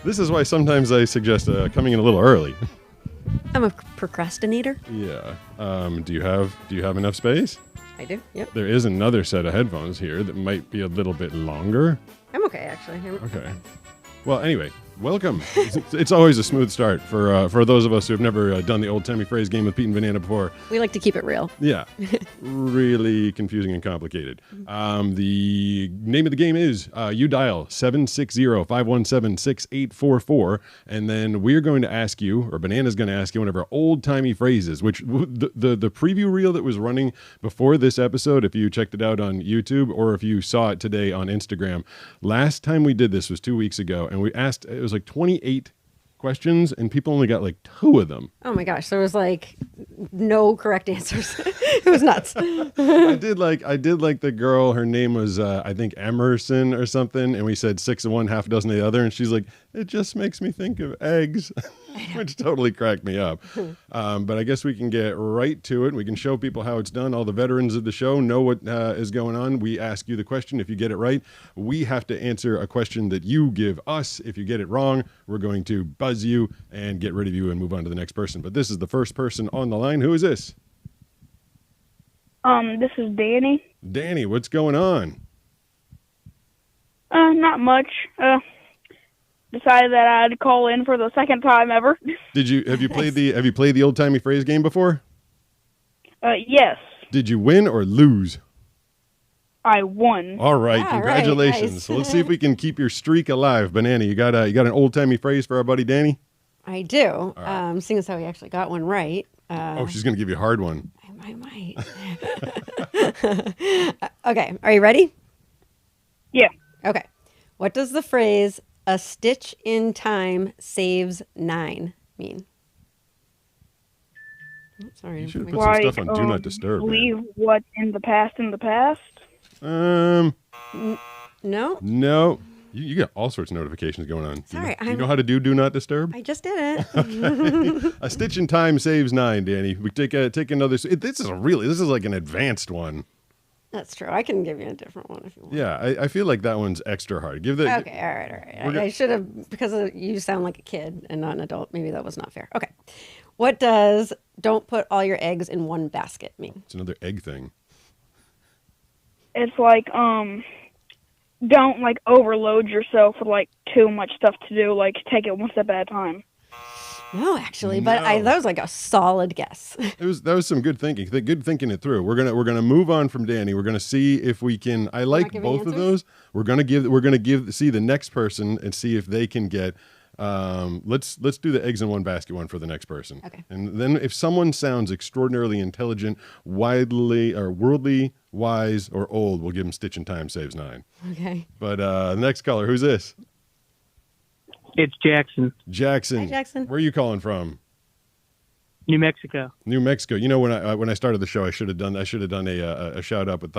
This is why sometimes I suggest coming in a little early. I'm a procrastinator. Yeah. Do you have enough space? I do. Yep. There is another set of headphones here that might be a little bit longer. I'm okay, actually. Okay. Well, anyway, welcome. It's always a smooth start for those of us who have never done the old Tymey phrase game with Pete and Banana before. We like to keep it real. Yeah. Really confusing and complicated. The name of the game is you dial 760-517-6844, and then we're going to ask you, or Banana's going to ask you, one of our old-timey phrases, which the preview reel that was running before this episode, if you checked it out on YouTube or if you saw it today on Instagram, last time we did this was 2 weeks ago, and we asked, it was like 28 questions, and people only got like 2 of them. Oh my gosh, there was like no correct answers. It was nuts. I did like the girl, her name was I think Emerson or something, and we said 6 of one, half a dozen of the other, and she's like, it just makes me think of eggs, which totally cracked me up. But I guess we can get right to it. We can show people how it's done. All the veterans of the show know what is going on. We ask you the question. If you get it right, we have to answer a question that you give us. If you get it wrong, we're going to buzz you and get rid of you and move on to the next person. But this is the first person on the line. Who is this? This is Danny. Danny, what's going on? Not much. Decided that I'd call in for the second time ever. Have you played the old timey phrase game before? Yes. Did you win or lose? I won. All right, All congratulations. right, nice. So let's see if we can keep your streak alive. Banana, you got an old timey phrase for our buddy Danny? I do. right. Seeing as how he actually got one right. She's gonna give you a hard one. I might. Okay, are you ready? Yeah. Okay. What does the phrase "a stitch in time saves 9" mean? Oh, sorry. You should have information. put some stuff on Do Not Disturb. Man. Leave what's in the past in the past. No? No. You got all sorts of notifications going on. Sorry, you know how to do Not Disturb? I just did it. A stitch in time saves 9, Danny. We take another. This is like an advanced one. That's true. I can give you a different one if you want. Yeah, I feel like that one's extra hard. Give the. Okay, all right. I should have, because you sound like a kid and not an adult. Maybe that was not fair. Okay. What does "don't put all your eggs in one basket" mean? It's another egg thing. It's like, don't, like, overload yourself with, like, too much stuff to do. Like, take it one step at a time. No, actually, but No. that was like a solid guess. That was some good thinking. Good thinking it through. We're gonna move on from Danny. We're gonna see if we can. I like giving both of answers? those. We're gonna see the next person and see if they can get. Let's do the eggs in one basket one for the next person. Okay. And then if someone sounds extraordinarily intelligent, worldly, wise, or old, we'll give them stitch in time saves 9. Okay. But the next caller, who's this? It's Jackson, Jackson. Hi, Jackson. Where are you calling from? New Mexico. New Mexico. You know, when I started the show, I should have done a shout out with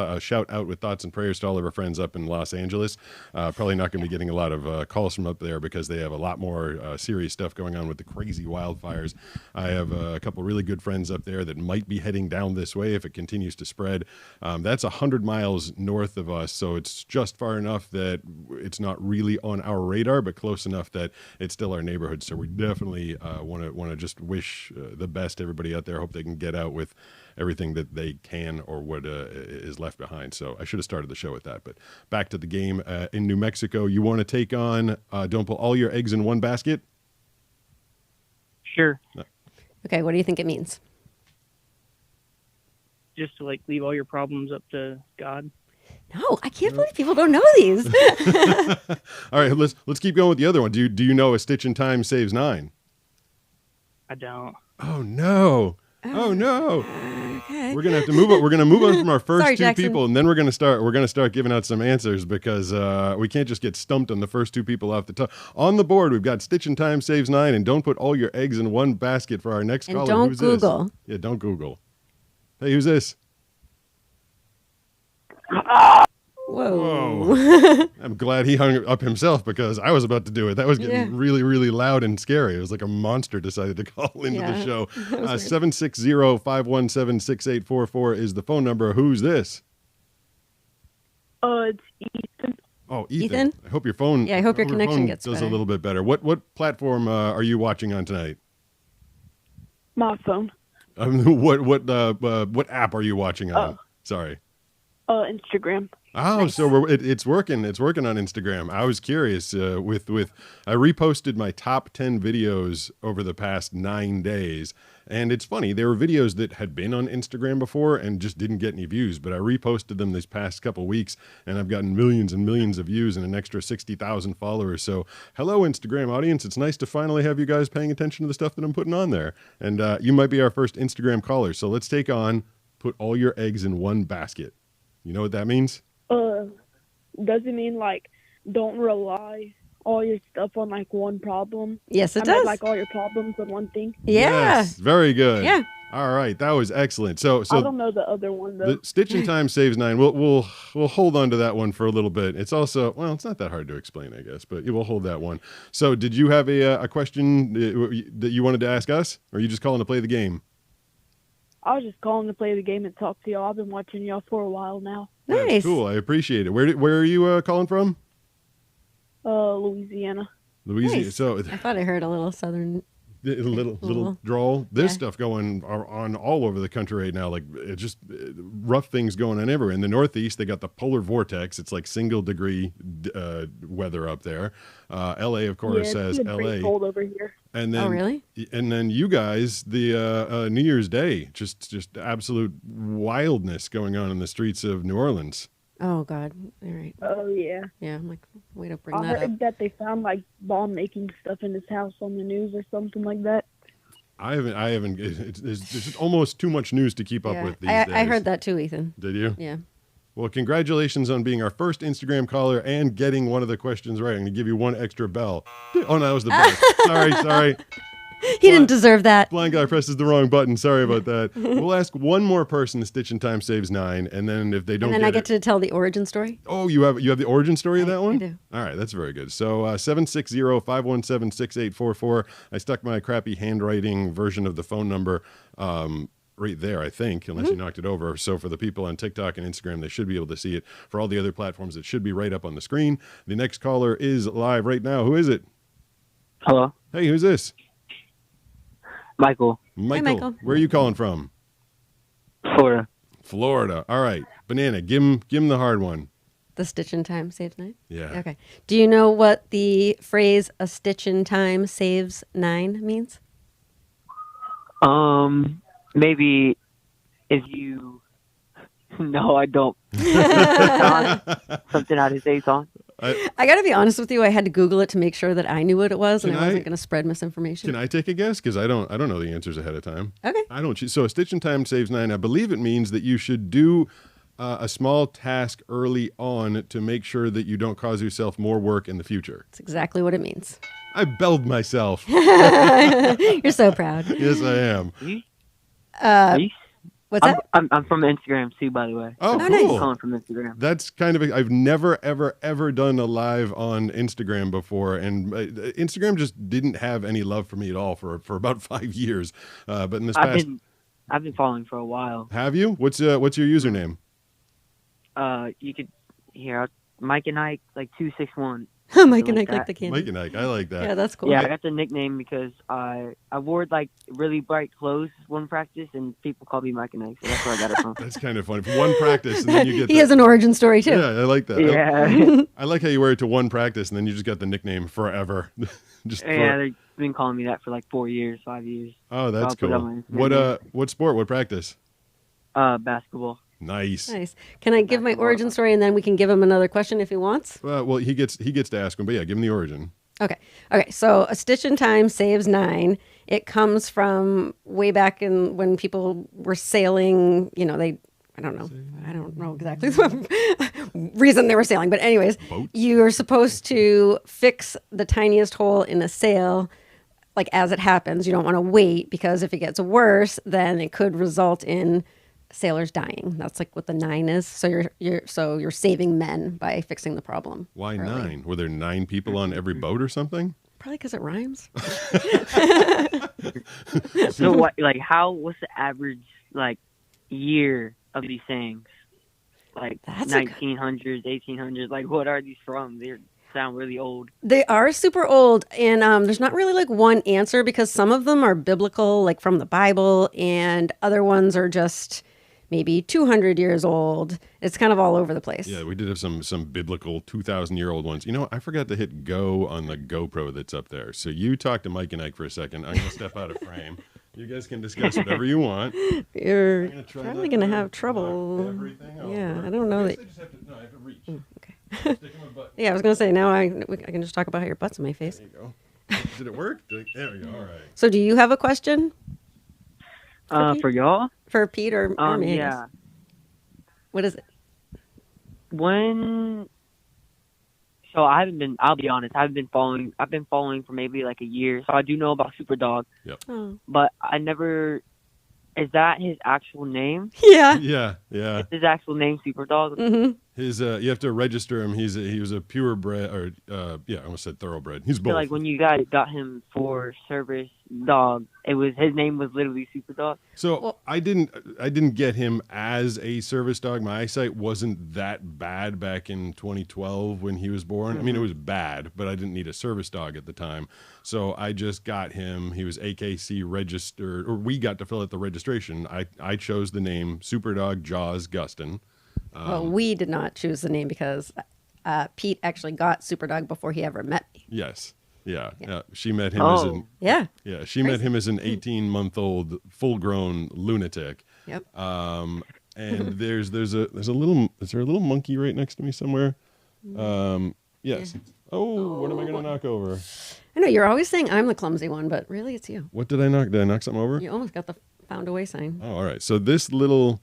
thoughts and prayers to all of our friends up in Los Angeles. Probably not going to be getting a lot of calls from up there because they have a lot more serious stuff going on with the crazy wildfires. I have a couple really good friends up there that might be heading down this way if it continues to spread. That's 100 miles north of us, so it's just far enough that it's not really on our radar, but close enough that it's still our neighborhood. So we definitely want to just wish the best to everybody out there. Hope they can get out with everything that they can or what is left behind. So I should have started the show with that. But back to the game in New Mexico. You want to take on don't put all your eggs in one basket? Sure. Okay, what do you think it means? Just to, like, leave all your problems up to God. No, I can't believe people don't know these. All right, let's keep going with the other one. Do you know a stitch in time saves 9? I don't. Oh no. Oh no. Okay. We're gonna have to move on. We're gonna move on from our first Sorry, two Jackson. people, and then we're gonna start giving out some answers because we can't just get stumped on the first 2 people off the top. On the board, we've got Stitch in Time saves 9, and don't put all your eggs in one basket for our next And caller. don't Who's Google. This? Yeah, don't Google. Hey, who's this? Whoa. I'm glad he hung up himself because I was about to do it. That was getting really, really loud and scary. It was like a monster decided to call into the show. 760-517-6844 is the phone number. Who's this? It's Ethan. Oh, Ethan. I hope your phone. Yeah, I hope your connection phone gets does better. a little bit better. What platform are you watching on tonight? My phone. What app are you watching on? Oh. Sorry. Instagram. Oh, Nice. so it's working. It's working on Instagram. I was curious. With I reposted my top 10 videos over the past 9 days, and it's funny. There were videos that had been on Instagram before and just didn't get any views, but I reposted them this past couple weeks, and I've gotten millions and millions of views and an extra 60,000 followers. So, hello, Instagram audience. It's nice to finally have you guys paying attention to the stuff that I'm putting on there, and you might be our first Instagram caller. So let's take on put all your eggs in one basket. You know what that means? Does it mean like don't rely all your stuff on like one problem? Yes, it I meant, does. like all your problems on one thing. Yeah. Yes, very good. Yeah. All right, that was excellent. So I don't know the other one though. the Stitch in Time saves 9. We'll hold on to that one for a little bit. It's also, well, it's not that hard to explain, I guess, but we'll hold that one. So, did you have a question that you wanted to ask us, or are you just calling to play the game? I was just calling to play the game and talk to y'all. I've been watching y'all for a while now. Nice. That's cool. I appreciate it. Where are you calling from? Louisiana. Louisiana. Nice. So, I thought I heard a little southern. a little drawl. There's Yeah. stuff going on all over the country right now. Like it just rough things going on everywhere. In the Northeast, they got the polar vortex. It's like single degree weather up there. LA, of course, Yeah, says it's been pretty LA. cold over here. And then, Oh, really? And then you guys, the New Year's Day, just absolute wildness going on in the streets of New Orleans. Oh, God. All right. Oh yeah. Yeah, I'm like, way to bring I that up. heard that they found like bomb making stuff in his house on the news or something like that. I haven't. There's just almost too much news to keep up Yeah. with these days. I heard that too, Ethan. Did you? Yeah. Well, congratulations on being our first Instagram caller and getting one of the questions right. I'm going to give you one extra bell. Oh, no, that was the bell. Sorry. He didn't deserve that. Blind guy presses the wrong button. Sorry about that. We'll ask one more person to Stitch in Time saves 9, and then if they don't And then I get it, to tell the origin story. Oh, you have the origin story of that one? I do. All right, that's very good. So 760-517-6844. I stuck my crappy handwriting version of the phone number right there, I think, unless you knocked it over. So for the people on TikTok and Instagram, they should be able to see it. For all the other platforms, it should be right up on the screen. The next caller is live right now. Who is it? Hello, Hey, who's this? Michael, Michael. Where are you calling from? Florida. Florida. All right. Banana, give him the hard one. The stitch in time saves 9? Yeah. Okay. Do you know what the phrase a stitch in time saves 9 means? Maybe if you. No, I don't. Something out of his on. I got to be honest with you. I had to Google it to make sure that I knew what it was, and Can I wasn't I- going to spread misinformation. Can I take a guess? Because I don't know the answers ahead of time. Okay. I don't. So a stitch in time saves 9. I believe it means that you should do a small task early on to make sure that you don't cause yourself more work in the future. That's exactly what it means. I belled myself. You're so proud. Yes, I am. What's that? I'm from Instagram too, by the way. Oh, Oh, cool. nice. I'm calling from Instagram. That's kind of I've never ever done a live on Instagram before, and Instagram just didn't have any love for me at all for about 5 years. But in this past, I've been following for a while. have you? What's your username? You could hear Mike and Ike like 261. Mike and like Ike like that. the candy. Mike and Ike. I like that. Yeah, that's cool. Yeah, I got the nickname because I wore like really bright clothes one practice, and people called me Mike and Ike, so that's where I got it from. That's kind of funny. For one practice, and then you get He has an origin story too. Yeah, I like that. Yeah, I like how you wear it to one practice, and then you just got the nickname forever. yeah, they've been calling me that for like 4 years, 5 years. Oh, that's I'll put it cool. on my nickname. What sport? What practice? Basketball. Nice. Nice. Can I give my origin story and then we can give him another question if he wants? Well, he gets to ask him, but yeah, give him the origin. Okay. So a stitch in time saves 9. It comes from way back in when people were sailing. You know, I don't know exactly the reason they were sailing, but anyways, Boats? you are supposed to fix the tiniest hole in a sail, like as it happens. You don't want to wait because if it gets worse, then it could result in sailors dying. That's like what the 9 is. So you're saving men by fixing the problem. Why early. 9? Were there 9 people on every boat or something? Probably because it rhymes. So what? Like, what's the average like year of these sayings? like That's 1900s, 1800s. Like, what are these from? They sound really old. They are super old, and there's not really like one answer because some of them are biblical, like from the Bible, and other ones are just maybe 200 years old. It's kind of all over the place. Yeah, we did have some biblical 2,000-year-old ones. You know, I forgot to hit go on the GoPro that's up there. So you talk to Mike and Ike for a second. I'm going to step out of frame. You guys can discuss whatever you want. You're I'm try probably not going to to have knock trouble. everything Yeah, over. I don't know I that. guess I just have to, no, I have to reach. Okay. Stick in my butt. Yeah, I was going to say now I can just talk about how your butt's in my face. There you go. Did it work? There we go. All right. So do you have a question For y'all? for Pete or me? I guess? Yeah. What is it? When so I haven't been. I'll be honest. I've been following for maybe like a year. So I do know about Superdog, Oh. but I never. Is that his actual name? Yeah. Yeah, yeah. Is his actual name Superdog? Mm-hmm. His you have to register him. He was a purebred, or I almost said thoroughbred. He's So both. like when you guys got him for service dog, his name was literally Superdog. So I didn't get him as a service dog. My eyesight wasn't that bad back in 2012 when he was born. I mean, it was bad, but I didn't need a service dog at the time. So I just got him. He was AKC registered, or we got to fill out the registration. I chose the name Superdog Jaws Gustin. Well, we did not choose the name because Pete actually got Superdog before he ever met me. Yes. Yeah. She met him as an Yeah. yeah. She met him as an 18-month-old full-grown lunatic. Yep. And there's a little, is there a little monkey right next to me somewhere? Yes. Yeah. Oh, what am I going to knock over? I know you're always saying I'm the clumsy one, but really it's you. What did I knock? Did I knock something over? You almost got the found away sign. Oh, all right. So this little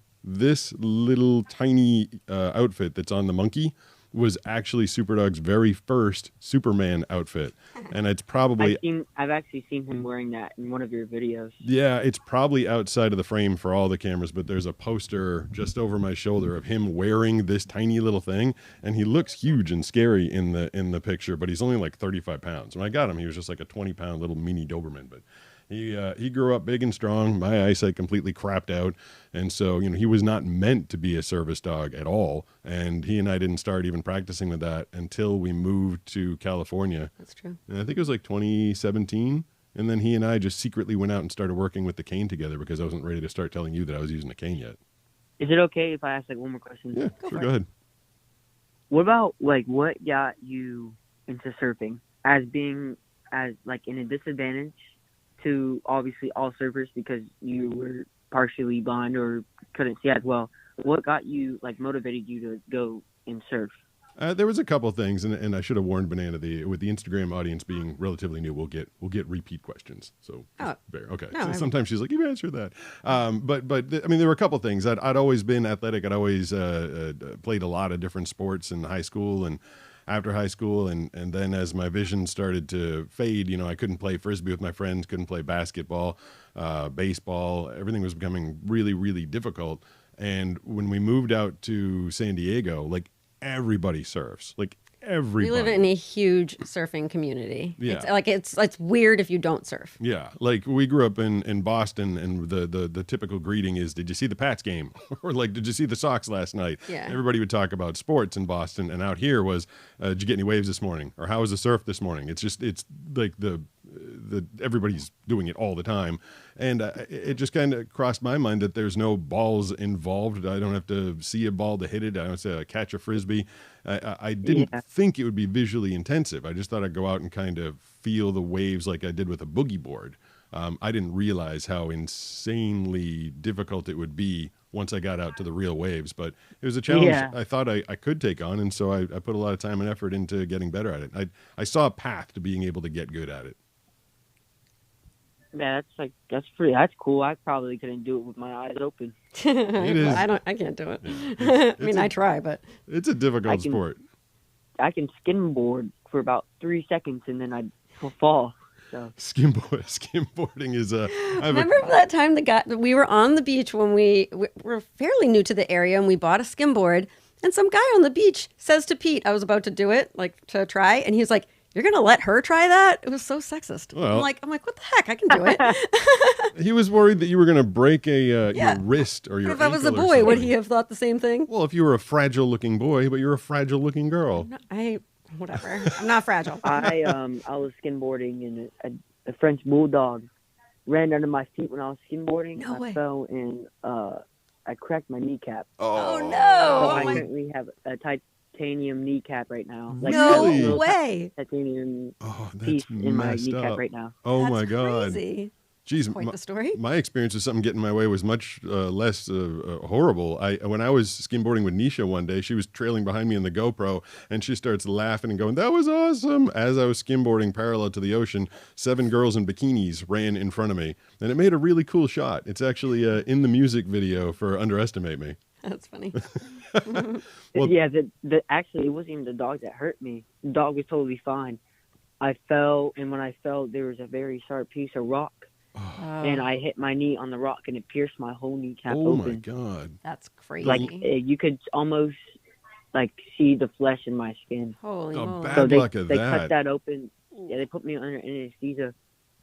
tiny outfit that's on the monkey was actually Superdog's very first Superman outfit, and it's probably I've actually seen him wearing that in one of your videos. yeah, it's probably outside of the frame for all the cameras, but there's a poster just over my shoulder of him wearing this tiny little thing, and he looks huge and scary in the picture, but he's only like 35 pounds. When I got him, he was just like a 20-pound little mini Doberman, but he grew up big and strong. My eyesight completely crapped out, and so he was not meant to be a service dog at all. And he and I didn't start even practicing with that until we moved to California. That's true. And I think it was like 2017. And then he and I just secretly went out and started working with the cane together because I wasn't ready to start telling you that I was using a cane yet. Is it okay if I ask like one more question? Yeah, sure. Go ahead. What about like what got you into surfing as being as like in a disadvantage to obviously all surfers because you were partially blind or couldn't see as well? What got you like motivated you to go and surf? There was a couple of things, and I should have warned Banana with the Instagram audience being relatively new. We'll get repeat questions. So bear. Okay. No, so sometimes she's like, "You answered that," but I mean, there were a couple of things. I'd always been athletic. I'd always played a lot of different sports in high school and after high school, and then as my vision started to fade, I couldn't play frisbee with my friends, couldn't play basketball, baseball. Everything was becoming really, really difficult. And when we moved out to San Diego, like everybody surfs, like everybody. We live in a huge surfing community. Yeah. It's weird if you don't surf. Yeah, like we grew up in Boston, and the typical greeting is, "Did you see the Pats game?" or like, "Did you see the Sox last night?" Yeah. Everybody would talk about sports in Boston, and out here was, "Did you get any waves this morning?" or "How was the surf this morning?" It's like the everybody's doing it all the time, and it just kind of crossed my mind that there's no balls involved. I don't have to see a ball to hit it. I don't have to catch a frisbee. I didn't think it would be visually intensive. I just thought I'd go out and kind of feel the waves like I did with a boogie board. I didn't realize how insanely difficult it would be once I got out to the real waves, but it was a challenge I thought I could take on, and so I put a lot of time and effort into getting better at it. I saw a path to being able to get good at it. Yeah, that's cool. I probably couldn't do it with my eyes open. It is. I can't do it. I mean, I try, but It's a difficult sport. I can skimboard for about 3 seconds and then I fall. So Skimboarding is remember that time we were on the beach when we were fairly new to the area and we bought a skimboard, and some guy on the beach says to Pete, I was about to do it, like to try, and he was like, You're gonna let her try that? It was so sexist. Well- I'm like, what the heck? I can do it. He was worried that you were going to break your Yeah. wrist or your If I was a ankle or boy, would something. he have thought the same thing? Well, if you were a fragile-looking boy, but you're a fragile-looking girl. Whatever. I'm not fragile. I was skimboarding and a French bulldog ran under my feet when I was skimboarding. No way. I fell and I cracked my kneecap. Oh So no! I Oh my, currently have a titanium kneecap right now. Like no a little way! Titanium Oh, piece that's in my messed kneecap up. right now. Oh, That's my God. Crazy. Jeez, Quite the story. my experience with something getting in my way was much less horrible. When I was skimboarding with Nisha one day, she was trailing behind me in the GoPro, and she starts laughing and going, "That was awesome!" As I was skimboarding parallel to the ocean, 7 girls in bikinis ran in front of me, and it made a really cool shot. It's actually in the music video for "Underestimate Me." That's funny. Well- Yeah, actually, it wasn't even the dog that hurt me. The dog was totally fine. I fell, and when I fell, there was a very sharp piece of rock, and I hit my knee on the rock, and it pierced my whole kneecap Oh my open. God! That's crazy. Like you could almost like see the flesh in my skin. Holy Oh, moly. bad So luck they of cut that. that open. Yeah, they put me under anesthesia,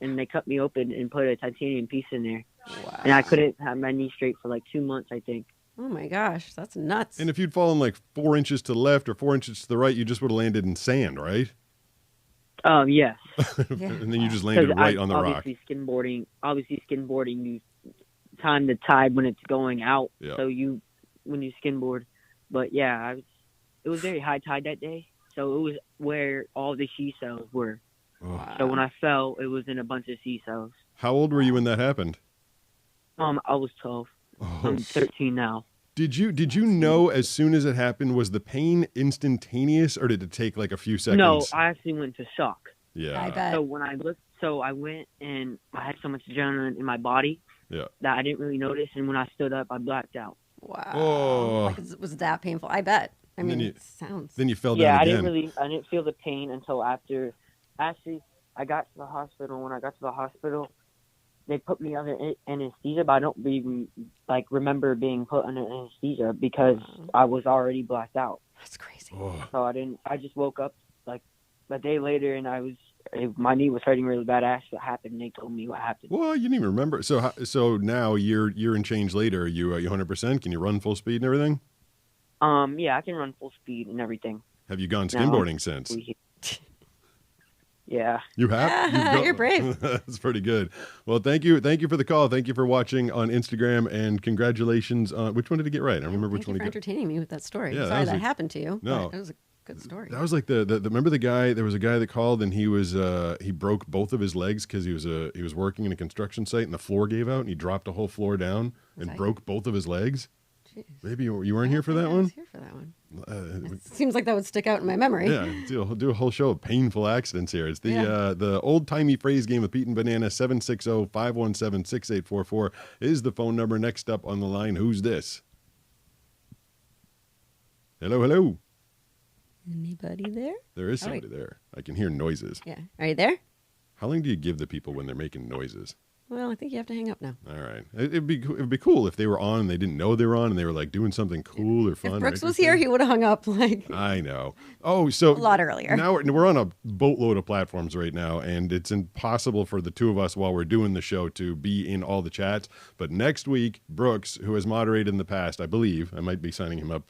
and they cut me open and put a titanium piece in there. Wow. And I couldn't have my knee straight for like 2 months, I think. Oh my gosh, that's nuts. And if you'd fallen like 4 inches to the left or 4 inches to the right, you just would have landed in sand, right? Yes. And then you just Because landed right on the rock. obviously skimboarding, you time the tide when it's going out. Yeah. So when you skimboard, but yeah, it was very high tide that day. So it was where all the sea cells were. Oh. So when I fell, it was in a bunch of sea cells. How old were you when that happened? I was 12. Oh. I'm 13 now. Did you know as soon as it happened, was the pain instantaneous or did it take like a few seconds? No, I actually went to shock. Yeah. I bet. So when I looked, I went and I had so much adrenaline in my body Yeah. that I didn't really notice. And when I stood up, I blacked out. Wow. Oh. Like, it was that painful? I bet. I And then mean, you- it sounds. Then you fell Yeah, down I again. didn't feel the pain until after. Actually, I got to the hospital. When I got to the hospital, they put me under anesthesia, but I don't even remember being put under anesthesia because I was already blacked out. That's crazy. Oh. So I just woke up like a day later, and my knee was hurting really bad. I asked what happened, and they told me what happened. Well, you didn't even remember. So now year and change later, you 100%? Can you run full speed and everything? Yeah, I can run full speed and everything. Have you gone No. skimboarding since? Yeah. You have? You've You're brave. That's pretty good. Well, thank you for the call. Thank you for watching on Instagram, and congratulations on which one did he get right? I don't remember which Thank you one for he got. entertaining me with that story. Yeah, that Sorry was that a- happened to you. No. But it was a good story. That was like the remember the guy. There was a guy that called and he broke both of his legs because he was working in a construction site and the floor gave out and he dropped a whole floor down and that- broke both of his legs. Jeez. Maybe you weren't here for that I one. was here for that one. Uh, It seems like that would stick out in my memory. Yeah, do a whole show of painful accidents here. It's the old timey phrase game of Pete and Banana. 760-517-6844 is the phone number. Next up on the line, who's this? Hello. Anybody there? There is Oh, wait. somebody there. I can hear noises. Yeah. Are you there? How long do you give the people when they're making noises? Well, I think you have to hang up now. All right. It'd be cool if they were on and they didn't know they were on and they were like doing something cool or fun. If or Brooks was interesting. here, he would have hung up like I know. Oh, so a lot earlier. Now we're on a boatload of platforms right now, and it's impossible for the two of us while we're doing the show to be in all the chats. But next week, Brooks, who has moderated in the past, I believe, I might be signing him up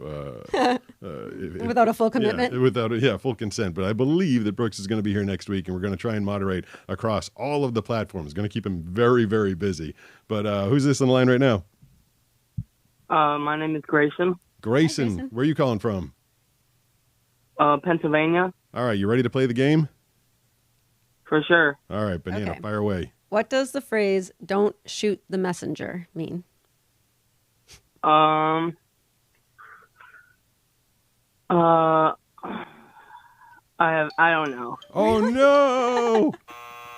Without a full commitment? Yeah, without full consent. But I believe that Brooks is going to be here next week, and we're going to try and moderate across all of the platforms. Going to keep him very, very busy. But who's this on the line right now? My name is Grayson, Grayson. Grayson. Where are you calling from? Pennsylvania, All right, you ready to play the game? for sure. All right, Banana, Okay. fire away. What does the phrase "don't shoot the messenger" mean? I don't know. Oh no!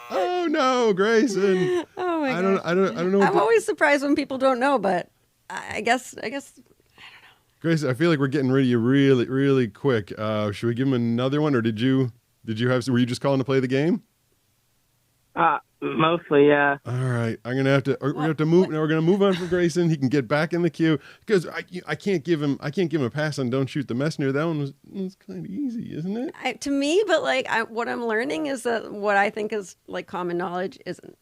Oh no, Grayson! Oh my I god! don't know. What I'm always surprised when people don't know, but I guess Grayson, I feel like we're getting rid of you really, really quick. Should we give him another one, or did you have? Were you just calling to play the game? Mostly, yeah. All right, we're gonna have to move. Now we're gonna move on from Grayson. He can get back in the queue because I can't give him a pass on don't shoot the messenger. That one was kind of easy, isn't it? To me, but like what I'm learning is that what I think is like common knowledge isn't.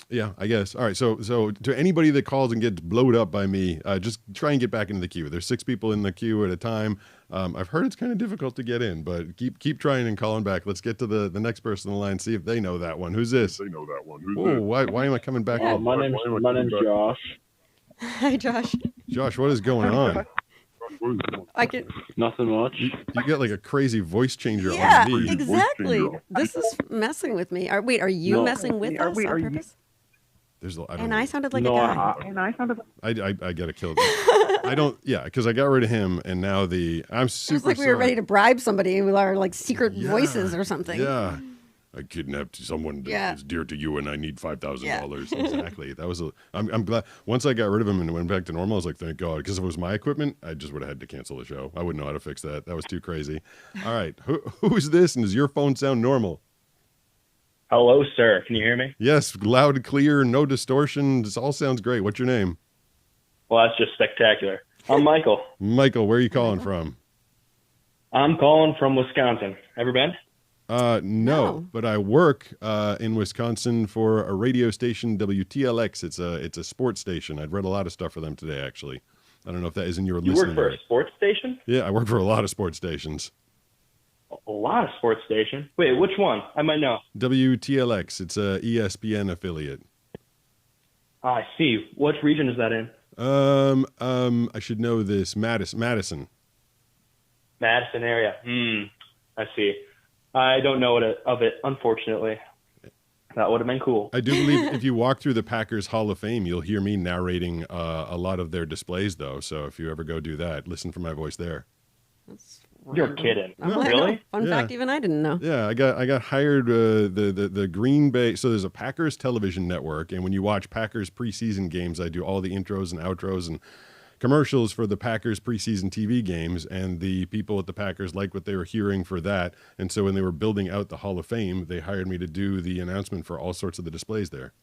Yeah, I guess. All right, so to anybody that calls and gets blowed up by me, just try and get back into the queue. There's 6 people in the queue at a time. I've heard it's kind of difficult to get in, but keep trying and calling back. Let's get to the next person in the line, see if they know that one. Who's this? They know that one. Who's Whoa, this? why am I coming back? Yeah. My name's Josh. Hi, Josh. Josh, what is going on? I can. Nothing much. You get like a crazy voice changer Yeah, on me. exactly. This is messing with me. Wait, are you No. messing with us on purpose? And I sounded like No, a guy. I gotta kill this. I don't. Yeah, because I got rid of him, and now I'm It was super. like we were sorry. ready to bribe somebody with our like secret Yeah, voices or something. Yeah. I kidnapped someone that Yeah. is dear to you, and I need $5,000. Yeah. Exactly. That was I'm glad. Once I got rid of him and went back to normal, I was like, thank God, because if it was my equipment, I just would have had to cancel the show. I wouldn't know how to fix that. That was too crazy. All right, who's this, and does your phone sound normal? Hello, sir. Can you hear me? Yes, loud, clear, no distortion. This all sounds great. What's your name? Well, that's just spectacular. I'm Michael. Michael, where are you calling from? I'm calling from Wisconsin. Ever been? No, No. but I work in Wisconsin for a radio station, WTLX. It's a sports station. I'd read a lot of stuff for them today, actually. I don't know if that is in your You listening work for area. a sports station? Yeah, I work for a lot of sports stations. A lot of sports station. Wait, which one? I might know. WTLX. It's a ESPN affiliate. I see. What region is that in? I should know this. Madison. Madison area. I see. I don't know of it, unfortunately. That would have been cool. I do believe if you walk through the Packers Hall of Fame, you'll hear me narrating a lot of their displays, though. So if you ever go do that, listen for my voice there. You're kidding. I'm like, Really? oh, fun Yeah. fact, even I didn't know. Yeah, I got hired the Green Bay. So there's a Packers television network, and when you watch Packers preseason games, I do all the intros and outros and commercials for the Packers preseason TV games, and the people at the Packers liked what they were hearing for that. And so when they were building out the Hall of Fame, they hired me to do the announcement for all sorts of the displays there.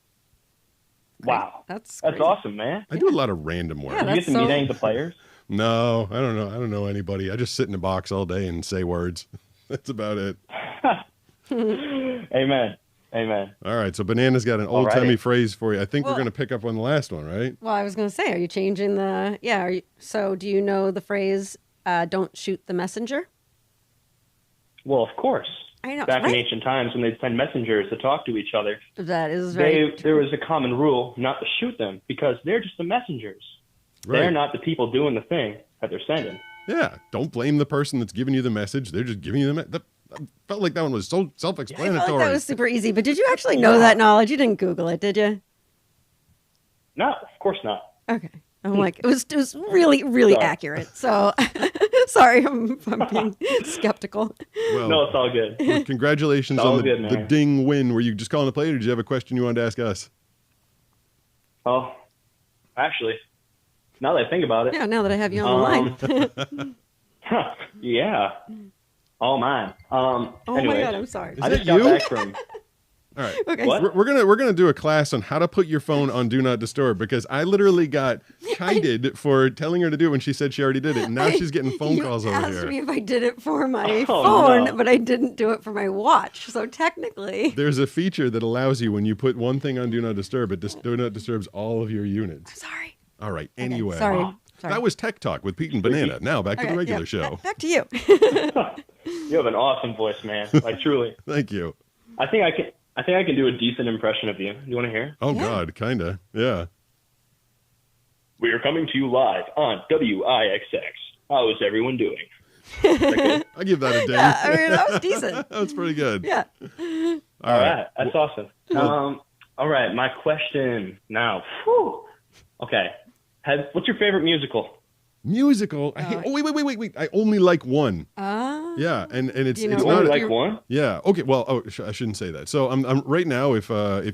Wow. That's That's crazy. awesome, man. I do a lot of random work. Yeah, Did you get to that's meet so- any of the players? No, I don't know. I don't know anybody. I just sit in a box all day and say words. That's about it. Amen. Amen. All right, so Banana's got an old-timey Alrighty. phrase for you. I think we're Well- going to pick up on the last one, right? Well, I was going to say, are you changing the? Yeah. So, do you know the phrase "Don't shoot the messenger"? Well, of course. I know, Back in right? ancient times when they'd send messengers to talk to each other, That is very. there was a common rule not to shoot them because they're just the messengers. Right. They're not the people doing the thing that they're sending. Yeah, don't blame the person that's giving you the message. They're just giving you I felt like that one was so I felt self-explanatory. like that was super easy. But did you actually know that knowledge? You didn't Google it, did you? No, of course not. Okay. I'm like, it was really, really Sorry. accurate. So, sorry, I'm being skeptical. Well, No, it's all good. well, congratulations It's all on good, the man. ding win. Were you just calling to play, or did you have a question you wanted to ask us? Oh, actually, now that I think about it, Yeah, now that I have you on the line. yeah, all mine. Oh anyways, my God, I'm sorry. Is I that just got you? back from. All right. Okay. What? We're gonna do a class on how to put your phone on Do Not Disturb, because I literally got chided for telling her to do it when she said she already did it, and now she's getting phone You calls over asked here. me if I did it for my Oh, phone, no. but I didn't do it for my watch. So technically, There's a feature that allows you, when you put one thing on Do Not Disturb, it Do Not Disturbs all of your units. sorry. All right. Okay, Anyway, sorry. That was Tech Talk with Pete and Banana. Now back to Okay, the regular yeah. show. Back to you. You have an awesome voice, man. Like truly, Thank you. I think I can do a decent impression of you. You want to hear? Oh Yeah. God, kinda. Yeah. We are coming to you live on WIXX. How is everyone doing? I give that a ding. Yeah, I mean, that was decent. That's pretty good. Yeah. All right, that's awesome. All right, my question now. Whew. Okay, what's your favorite musical? Musical. Wait. I only like one. Yeah, and it's You know it's You what? not. only like one? Yeah. Okay. Well, I shouldn't say that. So I'm right now. If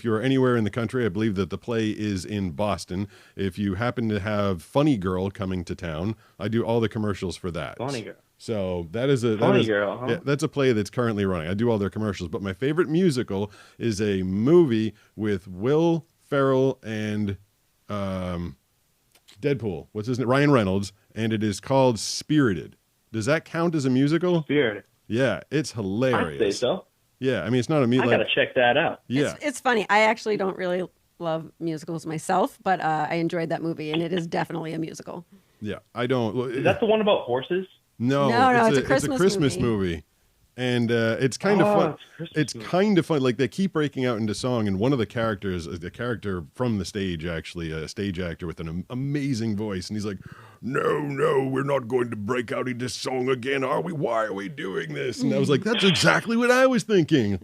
you're anywhere in the country, I believe that the play is in Boston. If you happen to have Funny Girl coming to town, I do all the commercials for that. Funny Girl. So that is Funny Girl, huh? yeah, that's a play that's currently running. I do all their commercials, but my favorite musical is a movie with Will Ferrell and Deadpool. What's his name? Ryan Reynolds, and it is called Spirited. Does that count as a musical? Spirited. Yeah, it's hilarious. I'd say so. Yeah, I mean it's not a I musical. gotta check that out. Yeah, It's funny. I actually don't really love musicals myself, but I enjoyed that movie, and it is definitely a musical. yeah. I don't. Is that the one about horses? No, No, it's a it's a Christmas Christmas movie. movie. And it's kind of fun. It's kind of fun. Like they keep breaking out into song, and one of the characters is the character from the stage, actually, a stage actor with an amazing voice, and he's like, "No, we're not going to break out into song again, are we? Why are we doing this?" And I was like, "That's exactly what I was thinking."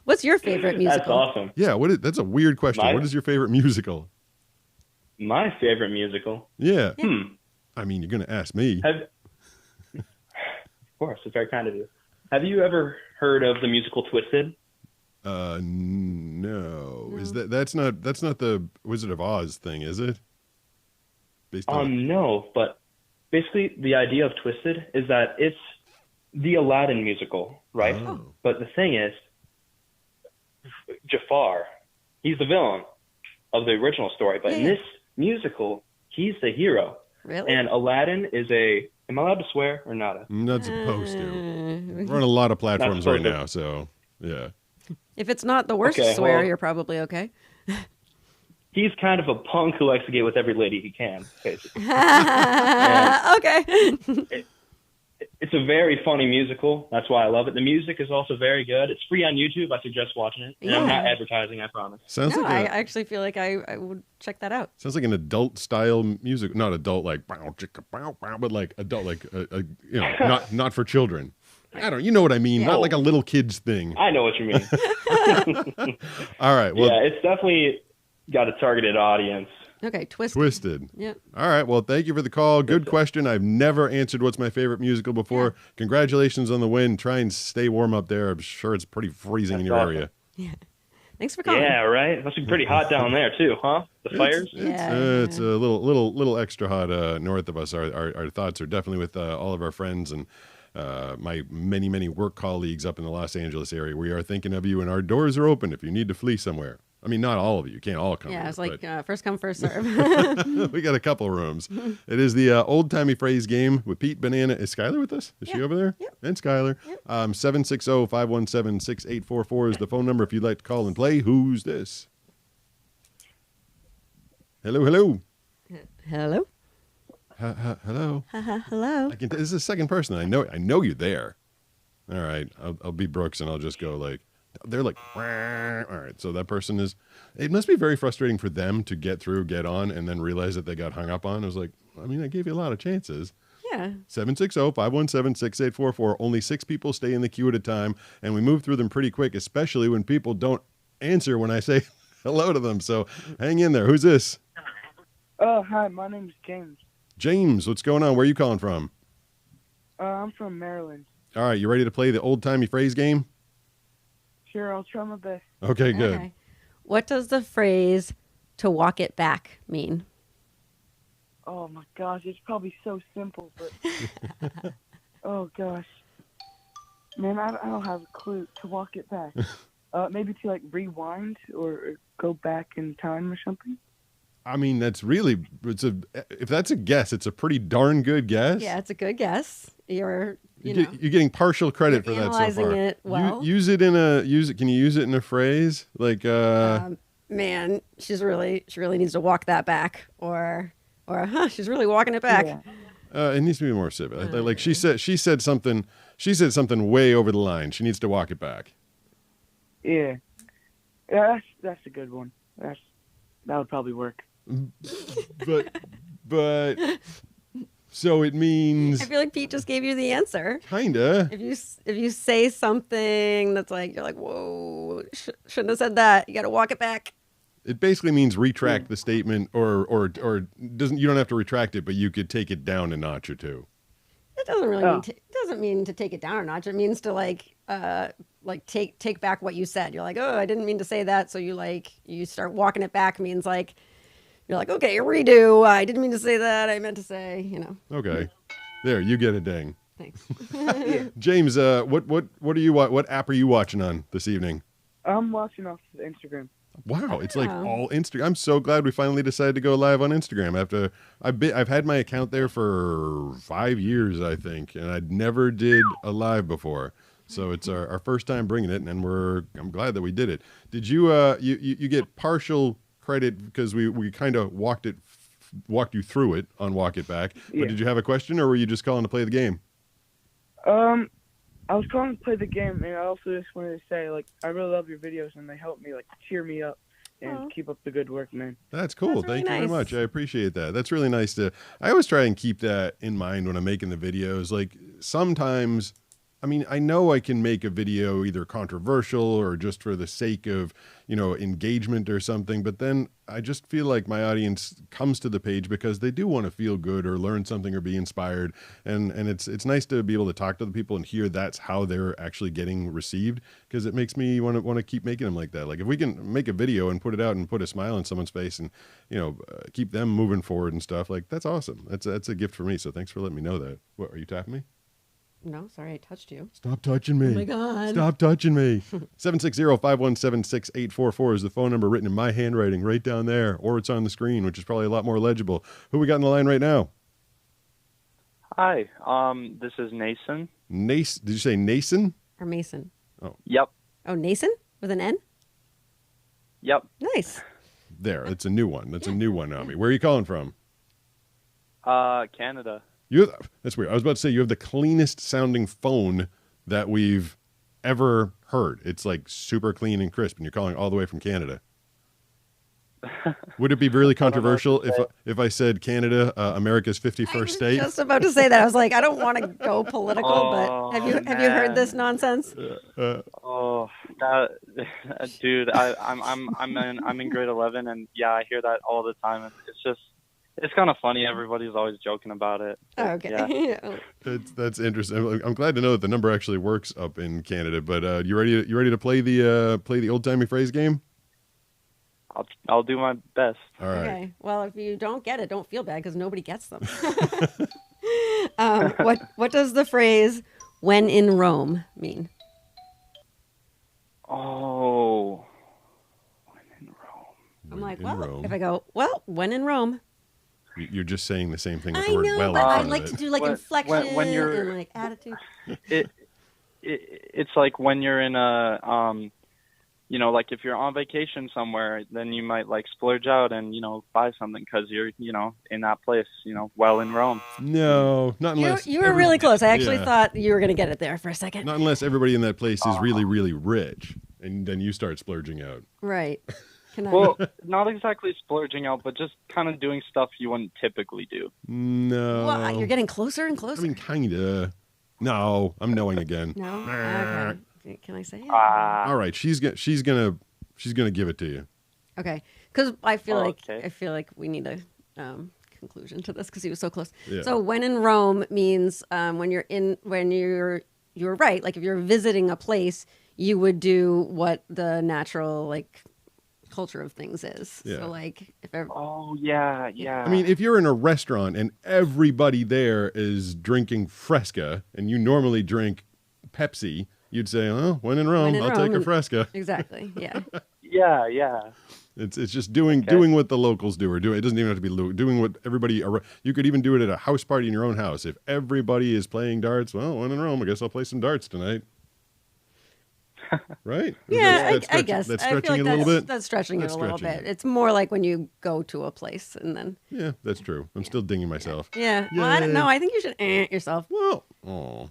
What's your favorite musical? That's awesome. Yeah, that's a weird question. My- What is your favorite musical? My favorite musical. Yeah. Hmm. I mean, you're gonna ask me. Of course, it's very kind of you. Have you ever heard of the musical Twisted? No. Is that's not the Wizard of Oz thing, is it? Based on No, but basically the idea of Twisted is that it's the Aladdin musical, right? Oh. But the thing is, Jafar, he's the villain of the original story, but in Yeah. this musical, he's the hero. Really? And Aladdin is am I allowed to swear or not? I'm not supposed to. Uh, We're on a lot of platforms right supposed to. now, so yeah. if it's not the worst Okay, swear, well- you're probably okay. He's kind of a punk who likes to get with every lady he can, basically. Okay. It's a very funny musical. That's why I love it. The music is also very good. It's free on YouTube. I suggest watching it. And I'm not Yeah. advertising, I promise. Sounds No, like I actually feel like I would check that out. sounds like an adult style music, not adult like bow chicka bow bow, but like adult like not for children. I don't, you know what I mean? Yeah. Not like a little kids thing. I know what you mean. All right, well, Yeah, it's definitely got a targeted audience. Okay, Twisted. Yep. All right, well, thank you for the call. Good question. I've never answered what's my favorite musical before. Congratulations on the win. Try and stay warm up there. I'm sure it's pretty freezing in That's your awesome. area. Yeah. Thanks for calling. Yeah, right? Must be pretty hot down there, too, huh? The fires? It's a little extra hot north of us. Our thoughts are definitely with all of our friends and my many work colleagues up in the Los Angeles area. We are thinking of you, and our doors are open if you need to flee somewhere. I mean, not all of you. You can't all come. Yeah, here, it's like but first come, first serve. we got a couple rooms. It is the old-timey phrase game with Pete Banana. Is Skylar with us? Is she over there? Yep. And Skylar. 760-517-6844 is the phone number if you'd like to call and play. Who's this? Hello. Hello. Hello. Hello. This is the second person. I know you're there. All right. I'll be Brooks and I'll just go like, they're like, all right. So that person is, it must be very frustrating for them to get through, get on, and then realize that they got hung up on. I was like, I mean, I gave you a lot of chances. Yeah. 760-517-6844. Only 6 people stay in the queue at a time, and we move through them pretty quick, especially when people don't answer when I say hello to them. So hang in there. Who's this? Hi, my name's James. James, what's going on? Where are you calling from? I'm from Maryland. All right, you ready to play the old-timey phrase game? Sure, I'll try my best. Okay, good. Okay. What does the phrase "to walk it back" mean? Oh my gosh, it's probably so simple, but oh gosh, man, I don't have a clue. To walk it back, maybe to like rewind or go back in time or something. I mean, if that's a guess, it's a pretty darn good guess. Yeah, it's a good guess. You're You're getting partial credit for You're that so analyzing far. it well. Can you use it in a phrase? Like man, she really needs to walk that back, or she's really walking it back. Yeah. it needs to be more civic. Like she said something way over the line. She needs to walk it back. Yeah, that's a good one. That would probably work. But so it means I feel like Pete just gave you the answer. kinda. If you say something that's like you're like, whoa, shouldn't have said that. You got to walk it back. It basically means retract the statement, or doesn't. You don't have to retract it, but you could take it down a notch or two. It doesn't really mean it doesn't mean to take it down a notch. It means to like take back what you said. You're like, oh, I didn't mean to say that. So you start walking it back. Means like you're like, okay, redo. I didn't mean to say that. I meant to say, Okay, there, you get a ding. Thanks. James, what app are you watching on this evening? I'm watching off of Instagram. Wow, it's like Wow. all Instagram. I'm so glad we finally decided to go live on Instagram after I've had my account there for 5 years, I think, and I never did a live before. So it's our first time bringing it, and I'm glad that we did it. Did you you get partial credit because we kind of walked you through it on Walk It Back. But Yeah. did you have a question, or were you just calling to play the game? I was calling to play the game, and I also just wanted to say, like, I really love your videos, and they help me, like, cheer me up and Aw. keep up the good work, man. That's cool. That's really Thank you very nice. much. I appreciate that. That's really nice I always try and keep that in mind when I'm making the videos. Like sometimes, I mean, I know I can make a video either controversial or just for the sake of, engagement or something, but then I just feel like my audience comes to the page because they do want to feel good or learn something or be inspired. And it's nice to be able to talk to the people and hear that's how they're actually getting received, because it makes me want to keep making them like that. Like if we can make a video and put it out and put a smile on someone's face and, keep them moving forward and stuff, like that's awesome. That's a gift for me. So thanks for letting me know that. What, are you tapping me? No, sorry, I touched you. Stop touching me. Oh my God. Stop touching me. 760-517-6844 is the phone number, written in my handwriting right down there, or it's on the screen, which is probably a lot more legible. Who we got in the line right now? Hi, this is Nason. Did you say Nason? Or Mason. Yep, Oh, Nason with an N? yep. Nice. There, it's a new one. That's a new one on me. Where are you calling from? Canada. That's weird. I was about to say you have the cleanest sounding phone that we've ever heard. It's like super clean and crisp, and you're calling all the way from Canada. Would it be really controversial if I said Canada, America's 51st state? Just about to say that. I was like, I don't want to go political, Oh, but have you heard this nonsense? Oh, dude, I'm in grade 11, and yeah, I hear that all the time. And it's kind of funny. Everybody's always joking about it. Oh, okay. Yeah. That's interesting. I'm glad to know that the number actually works up in Canada. But you ready to play the old timey phrase game? I'll do my best. All right. Okay. Well, if you don't get it, don't feel bad because nobody gets them. What does the phrase "when in Rome" mean? Oh, when in Rome. I'm like, in well, Rome. if I go, well, when in Rome. You're just saying the same thing with I the word know, well but in I front like of to it. do like When- inflection when you're- and like attitude. It's like when you're in a like if you're on vacation somewhere, then you might like splurge out and buy something because you're in that place, well in Rome. No, not unless You were really close. I actually yeah. thought you were going to get it there for a second. Not unless everybody in that place is really, really rich, and then you start splurging out. Right. Can I? Well, not exactly splurging out, but just kind of doing stuff you wouldn't typically do. No. Well, you're getting closer and closer. I mean, kinda. No, I'm knowing again. No. Okay. Can I say it? All right, she's gonna give it to you. Okay. Because I feel Okay. like we need a conclusion to this because he was so close. Yeah. So when in Rome means when you're right. Like if you're visiting a place, you would do what the natural culture of things is. Yeah. So like if ever, Oh yeah. I mean, if you're in a restaurant and everybody there is drinking Fresca and you normally drink Pepsi, you'd say, "Oh, when in Rome, When in I'll take a Rome. Fresca." exactly. Yeah. Yeah. It's just doing what the locals do, or do it doesn't even have to be doing what everybody. You could even do it at a house party in your own house. If everybody is playing darts, well, when in Rome, I guess I'll play some darts tonight. Right? Yeah, That's I guess. That's I feel stretching like it a little bit. That's stretching That's it a little stretching bit. it. It's more like when you go to a place and then. Yeah, that's true. I'm still dinging myself. Yeah. Well, I don't know. I think you should yourself. Well, oh,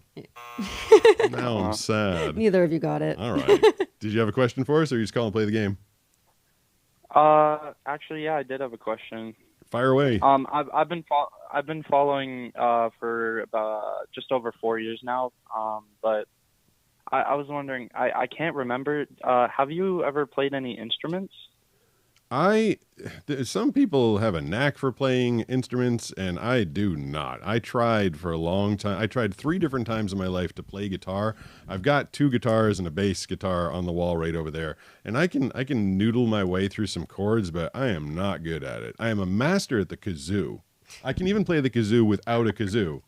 now I'm sad. Neither of you got it. All right. Did you have a question for us, or are you just calling to play the game? Actually, yeah, I did have a question. Fire away. I've been following for about just over 4 years now. But I was wondering, I can't remember. Have you ever played any instruments? Some people have a knack for playing instruments, and I do not. I tried for a long time. I tried 3 different times in my life to play guitar. I've got 2 guitars and a bass guitar on the wall right over there, and I can noodle my way through some chords, but I am not good at it. I am a master at the kazoo. I can even play the kazoo without a kazoo.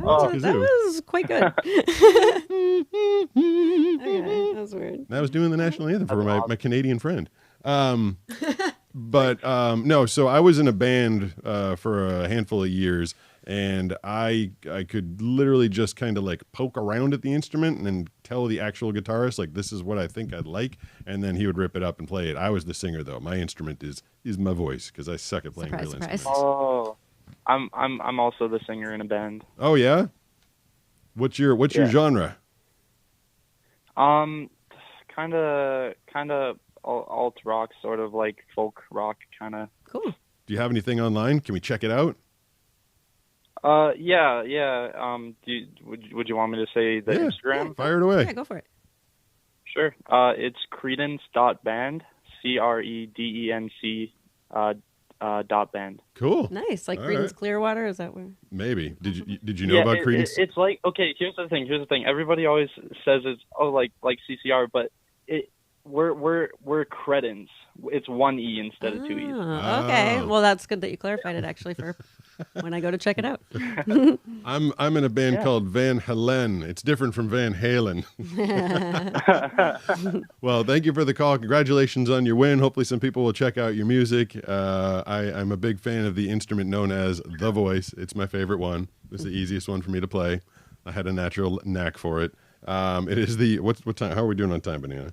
That Kazoo. was quite good. Okay, that was weird. I was doing the national anthem for my Canadian friend. But no, so I was in a band for a handful of years, and I could literally just kind of like poke around at the instrument and then tell the actual guitarist like this is what I think I'd like, and then he would rip it up and play it. I was the singer though. My instrument is my voice because I suck at playing real instruments. Oh, I'm also the singer in a band. Oh yeah, what's your genre? Kind of alt rock, sort of like folk rock, kind of. Cool. Do you have anything online? Can we check it out? Yeah. Would you want me to say the Instagram? Fire it away. Yeah, go for it. Sure. It's credence.band, CREDENC .band. Cool. Nice. Like All Creedence right. Clearwater. Is that where? Maybe. Did you know about Creedence? It's like, okay, here's the thing. Everybody always says it's like CCR, but we're credence. It's one E instead of two E's. Okay. Well, that's good that you clarified it actually for when I go to check it out. I'm in a band called Van Halen. It's different from Van Halen. Well, thank you for the call. Congratulations on your win. Hopefully some people will check out your music. I'm a big fan of the instrument known as the voice. It's my favorite one. It's the easiest one for me to play. I had a natural knack for it. It is the what time? How are we doing on time, Banana?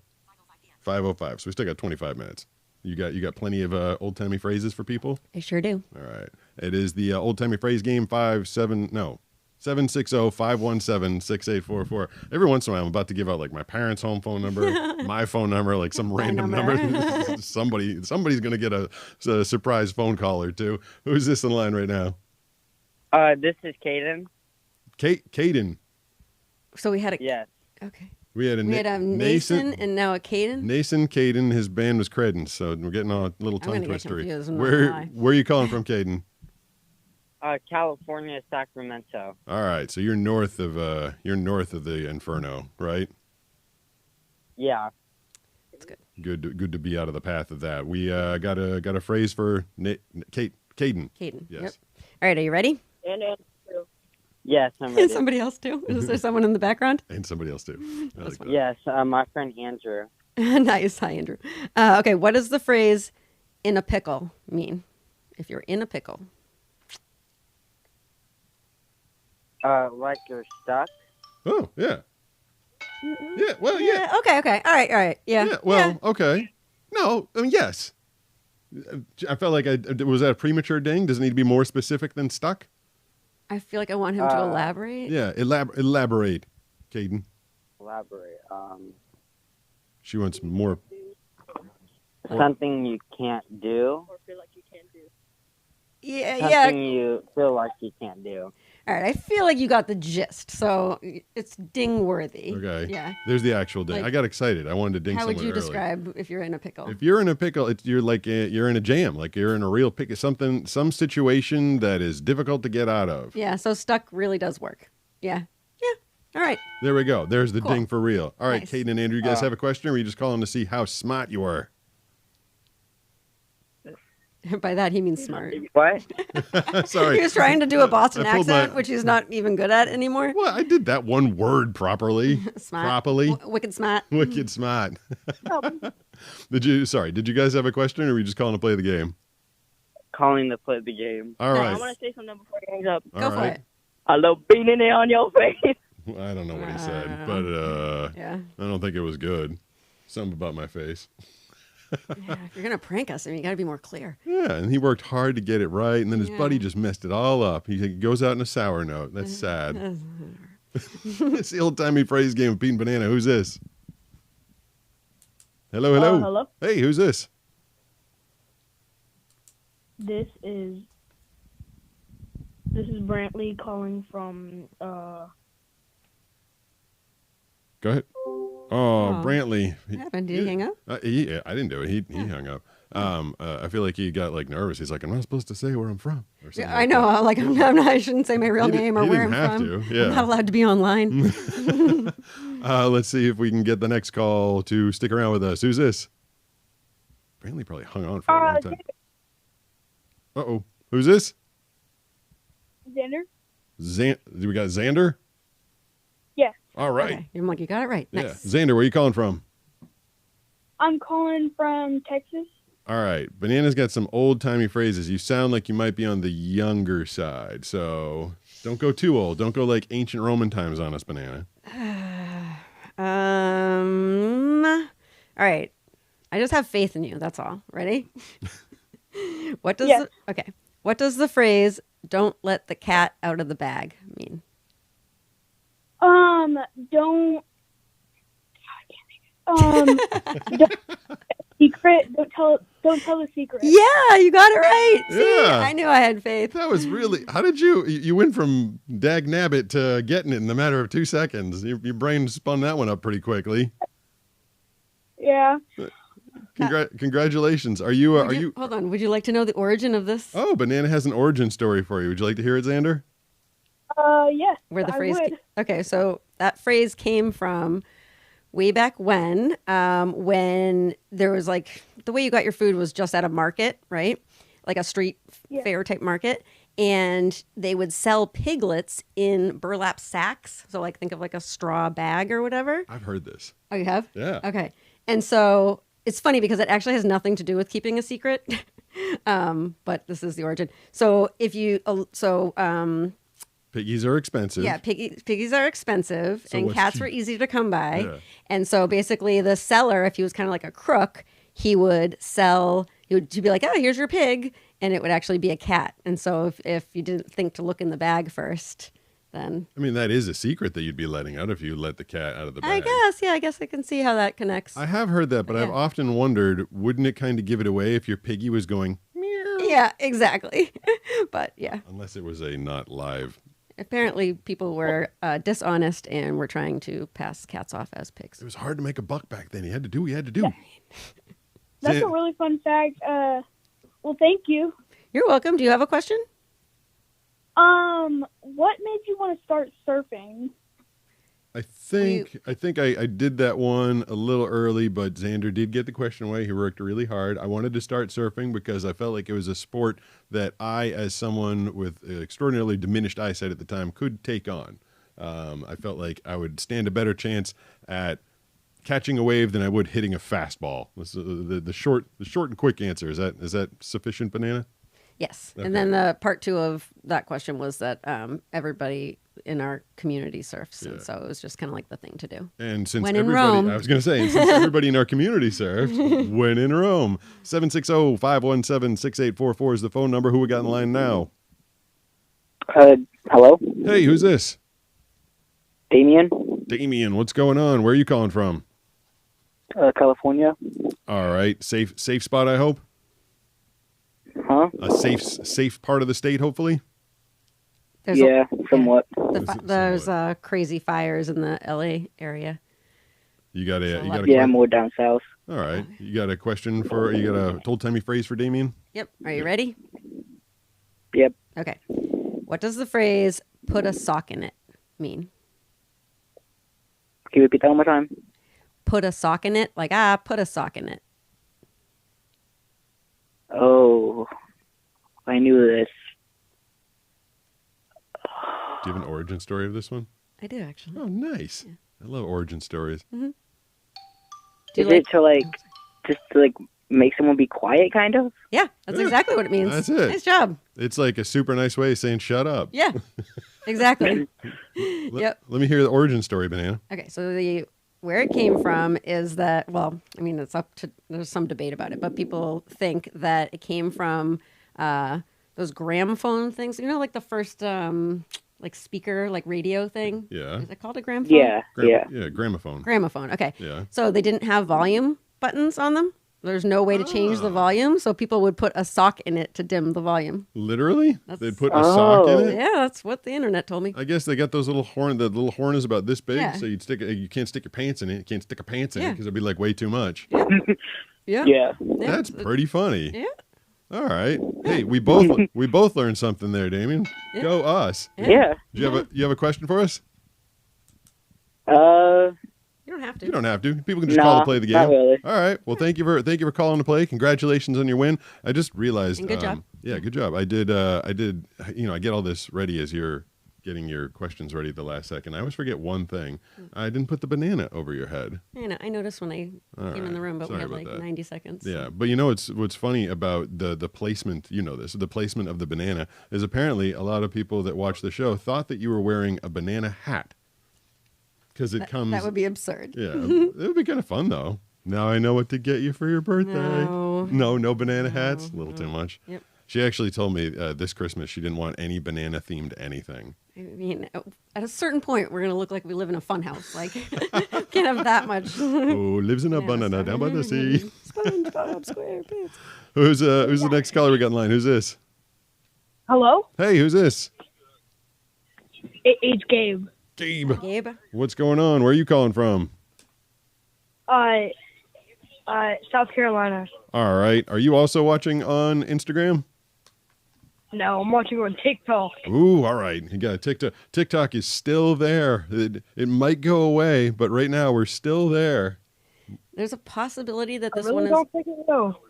5:05. So we still got 25 minutes. You got plenty of old timey phrases for people. I sure do. All right. It is the old timey phrase game 760-517-6844. Every once in a while, I'm about to give out like my parents' home phone number, my phone number, like some random number. Somebody's gonna get a surprise phone call or two. Who's this in line right now? This is Kaden. Kaden. So we had a Yes. Okay. We had a Nason and now a Kaden. Nason, Kaden, his band was Credence, so we're getting all a little tongue twistery. Where are you calling from, Kaden? California, Sacramento. All right, so you're north of the Inferno, right? Yeah. That's good. Good to be out of the path of that. We got a phrase for Kaden. Kaden. Yes. Yep. All right, are you ready? And Andrew. Yes, I'm And ready. somebody else too? Is there someone in the background? And somebody else too. I like that. Yes, my friend Andrew. Nice. Hi, Andrew. Okay, what does the phrase "in a pickle" mean? If you're in a pickle. Like you're stuck. Oh, yeah. Yeah, well, yeah. Okay. All right. Yeah. Well, okay. No, I mean, yes. I felt like was that a premature ding? Does it need to be more specific than stuck? I feel like I want him to elaborate. Yeah, elaborate, Kaden. Elaborate. She wants more. Something you can't do. Or feel like you can't do. Something you feel like you can't do. All right, I feel like you got the gist, so it's ding worthy. Okay. Yeah. There's the actual ding. Like, I got excited. I wanted to ding How someone would you early. describe if you're in a pickle? If you're in a pickle, you're like you're in a jam. Like you're in a real pickle. Some situation that is difficult to get out of. Yeah, so stuck really does work. Yeah. All right. There we go. There's the Cool. ding for real. All right, Nice. Kaden and Andrew, you guys have a question, or are you just calling to see how smart you are? By that, he means smart. What? Sorry. He was trying to do a Boston I pulled accent, my- which he's not even good at anymore. Well, I did that one word properly. Smart. Properly. Wicked smart. Wicked smart. Did you guys have a question, or were you just calling to play the game? Calling to play the game. All I right. want to say something before he hangs up. Go for it. I love beating it on your face. I don't know what he said, but Yeah. I don't think it was good. Something about my face. Yeah, if you're gonna prank us, I mean, you gotta be more clear. Yeah, and he worked hard to get it right, and then his buddy just messed it all up. He goes out on a sour note. That's sad. It's the old-timey phrase game of Pete and Banana. Who's this? Hello. Hello. Hey, who's this? This is Brantley calling from Go ahead. Oh, Brantley. What happened? Did he hang up? I didn't do it. He hung up. I feel like he got like nervous. He's like, I'm not supposed to say where I'm from. Or something Yeah, I know. I'm not, I shouldn't say my real He name or where I'm didn't have from. to, yeah. I'm not allowed to be online. Let's see if we can get the next call to stick around with us. Who's this? Brantley probably hung on for a long time. Uh-oh. Who's this? Xander. Do we got Xander? Yeah. All right. Okay. I'm like, you got it right. Yeah. Nice. Xander, where are you calling from? I'm calling from Texas. All right. Banana's got some old-timey phrases. You sound like you might be on the younger side, so don't go too old. Don't go like ancient Roman times on us, Banana. All right. I just have faith in you. That's all. Ready? What does Yes. What does the phrase "don't let the cat out of the bag" mean? Don't. Don't secret. Don't tell the secret. Yeah, you got it right. See, Yeah. I knew I had faith. That was really. How did you went from dag nabbit to getting it in the matter of 2 seconds? Your brain spun that one up pretty quickly. Yeah. Congratulations. Are you? Are you? Hold on. Would you like to know the origin of this? Oh, Banana has an origin story for you. Would you like to hear it, Xander? Yes. Where the I phrase? would. Okay, so that phrase came from way back when there was like the way you got your food was just at a market, right? Like a street fair type market. And they would sell piglets in burlap sacks. So like think of like a straw bag or whatever. I've heard this. Oh, you have? Yeah. Okay. And so it's funny because it actually has nothing to do with keeping a secret. But this is the origin. So if you, Piggies are expensive. yeah, piggies are expensive, So and what's cats cheap? were easy to come by. Yeah. And so basically, the seller, if he was kind of like a crook, he would sell. He'd be like, "Oh, here's your pig," and it would actually be a cat. And so if you didn't think to look in the bag first, then I mean, that is a secret that you'd be letting out if you let the cat out of the bag. I guess I can see how that connects. I have heard that, but I've Yeah. often wondered, wouldn't it kind of give it away if your piggy was going meow? Yeah, exactly. But yeah, Unless it was a not live. apparently people were dishonest and were trying to pass cats off as pigs. It was hard to make a buck back then. You had to do what you had to do. That's Xan- a really fun fact. Well, thank you. You're welcome. Do you have a question? What made you want to start surfing? I think I did that one a little early, but Xander did get the question away. He worked really hard. I wanted to start surfing because I felt like it was a sport that I, as someone with extraordinarily diminished eyesight at the time, could take on. I felt like I would stand a better chance at catching a wave than I would hitting a fastball. This is the short and quick answer. Is that sufficient, Banana? Yes. Okay. And then the part 2 of that question was that everybody in our community surfs. And so it was just kind of like the thing to do. And since When in everybody, Rome. I was going to say, and since everybody in our community surfed, when in Rome, 760-517-6844 is the phone number. Who we got in line now? Hello? Hey, who's this? Damian, Damian, what's going on? Where are you calling from? California. All right, safe spot, I hope. Huh? A safe part of the state, hopefully. There's Yeah, somewhat. There's crazy fires in the LA area. You got a Yeah, more down south. All right, you got a question for? You got a old-timey phrase for Damian? Yep. Are you ready? Yep. Okay. What does the phrase "put a sock in it" mean? Can you repeat that one more time? Put a sock in it, like put a sock in it. Oh, I knew this. Do you have an origin story of this one? I do actually. Oh, nice. Yeah. I love origin stories. Mm-hmm. Is it to just to make someone be quiet, kind of? Yeah, that's exactly what it means. That's it. Nice job. It's like a super nice way of saying "shut up." Yeah, exactly. Yep. Let me hear the origin story, Banana. Okay, so where it came from is that, well, I mean, there's some debate about it, but people think that it came from those gramophone things, like the first speaker, radio thing. Yeah. Is it called a gramophone? Yeah, Yeah, gramophone. Gramophone. Okay. Yeah. So they didn't have volume buttons on them. There's no way to change the volume, so people would put a sock in it to dim the volume. Literally? They'd put a sock in it? Yeah, that's what the internet told me. I guess they got those little horn. The little horn is about this big, Yeah. so you can't stick your pants in it. You can't stick your pants in it Yeah. because it'd be way too much. Yeah. Yeah. That's pretty funny. Yeah. All right. Hey, we both learned something there, Damien. Yeah. Go us. Yeah. Do you have a question for us? You don't have to. You don't have to. People can just call to play the game. not really. All right. Well, thank you for calling to play. Congratulations on your win. I just realized. And good job. Yeah, good job. I did. I get all this ready as you're getting your questions ready at the last second. I always forget one thing. I didn't put the banana over your head. I noticed when I came in the room, but Sorry we had about like that. 90 seconds. Yeah, but you know what's funny about the placement, you know this, the placement of the banana is apparently a lot of people that watch the show thought that you were wearing a banana hat. Because it comes... That would be absurd. Yeah, it would be kind of fun though. Now I know what to get you for your birthday. No banana hats? A little too much. Yep. She actually told me this Christmas she didn't want any banana-themed anything. I mean, at a certain point, we're going to look like we live in a fun house. Like, can't have that much. Oh, lives in a banana down by the sea. SpongeBob SquarePants. Who's the next caller we got in line? Who's this? Hello? Hey, who's this? It's Gabe. Gabe. What's going on? Where are you calling from? South Carolina. All right. Are you also watching on Instagram? No, I'm watching on TikTok. Ooh, all right. You got TikTok. TikTok is still there. It might go away, but right now we're still there. There's a possibility that this I really one is. don't think it will.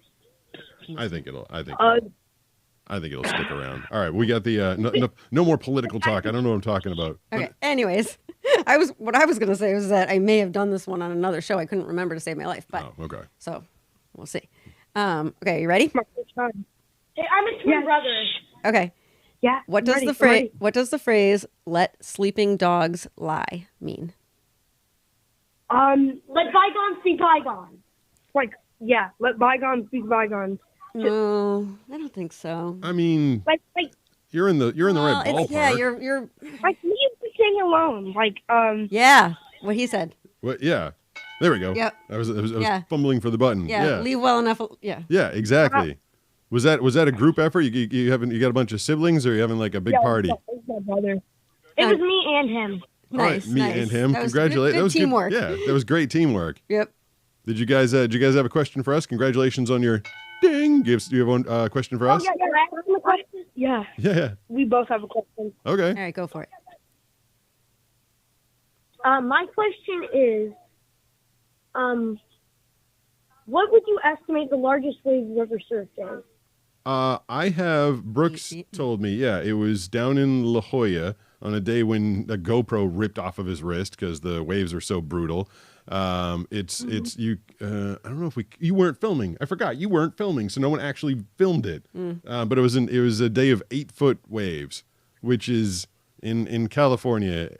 I think it'll stick around. All right, we got the no more political talk. I don't know what I'm talking about. Okay. Anyways, what I was going to say was that I may have done this one on another show. I couldn't remember to save my life, but okay. So we'll see. Okay, you ready? Hey, I'm a twin brother. Okay. Yeah. What does the phrase? What does the phrase "let sleeping dogs lie" mean? Let bygones be bygones. Like, yeah, let bygones be bygones. No, I don't think so. I mean, like you're in the right ballpark. Yeah, you're like leave the thing alone. Like, yeah, what he said. What? Yeah, there we go. Yep. I was fumbling for the button. Yeah, leave well enough. Yeah. Yeah, exactly. Was that a group effort? You got a bunch of siblings, or you having like a big party? It was my brother. It was me and him. Nice, me and him. That was Congratulations. good teamwork. Yeah, that was great teamwork. Yep. Did you guys have a question for us? Congratulations on your ding. Do you have a question for us? Yeah. Yeah. We both have a question. Okay. All right, go for it. My question is, what would you estimate the largest wave you ever surfed is? I have, Brooks told me, yeah, it was down in La Jolla on a day when a GoPro ripped off of his wrist because the waves were so brutal. It's you. I don't know if you weren't filming. I forgot you weren't filming, so no one actually filmed it. But it was a day of 8-foot waves, which is in California.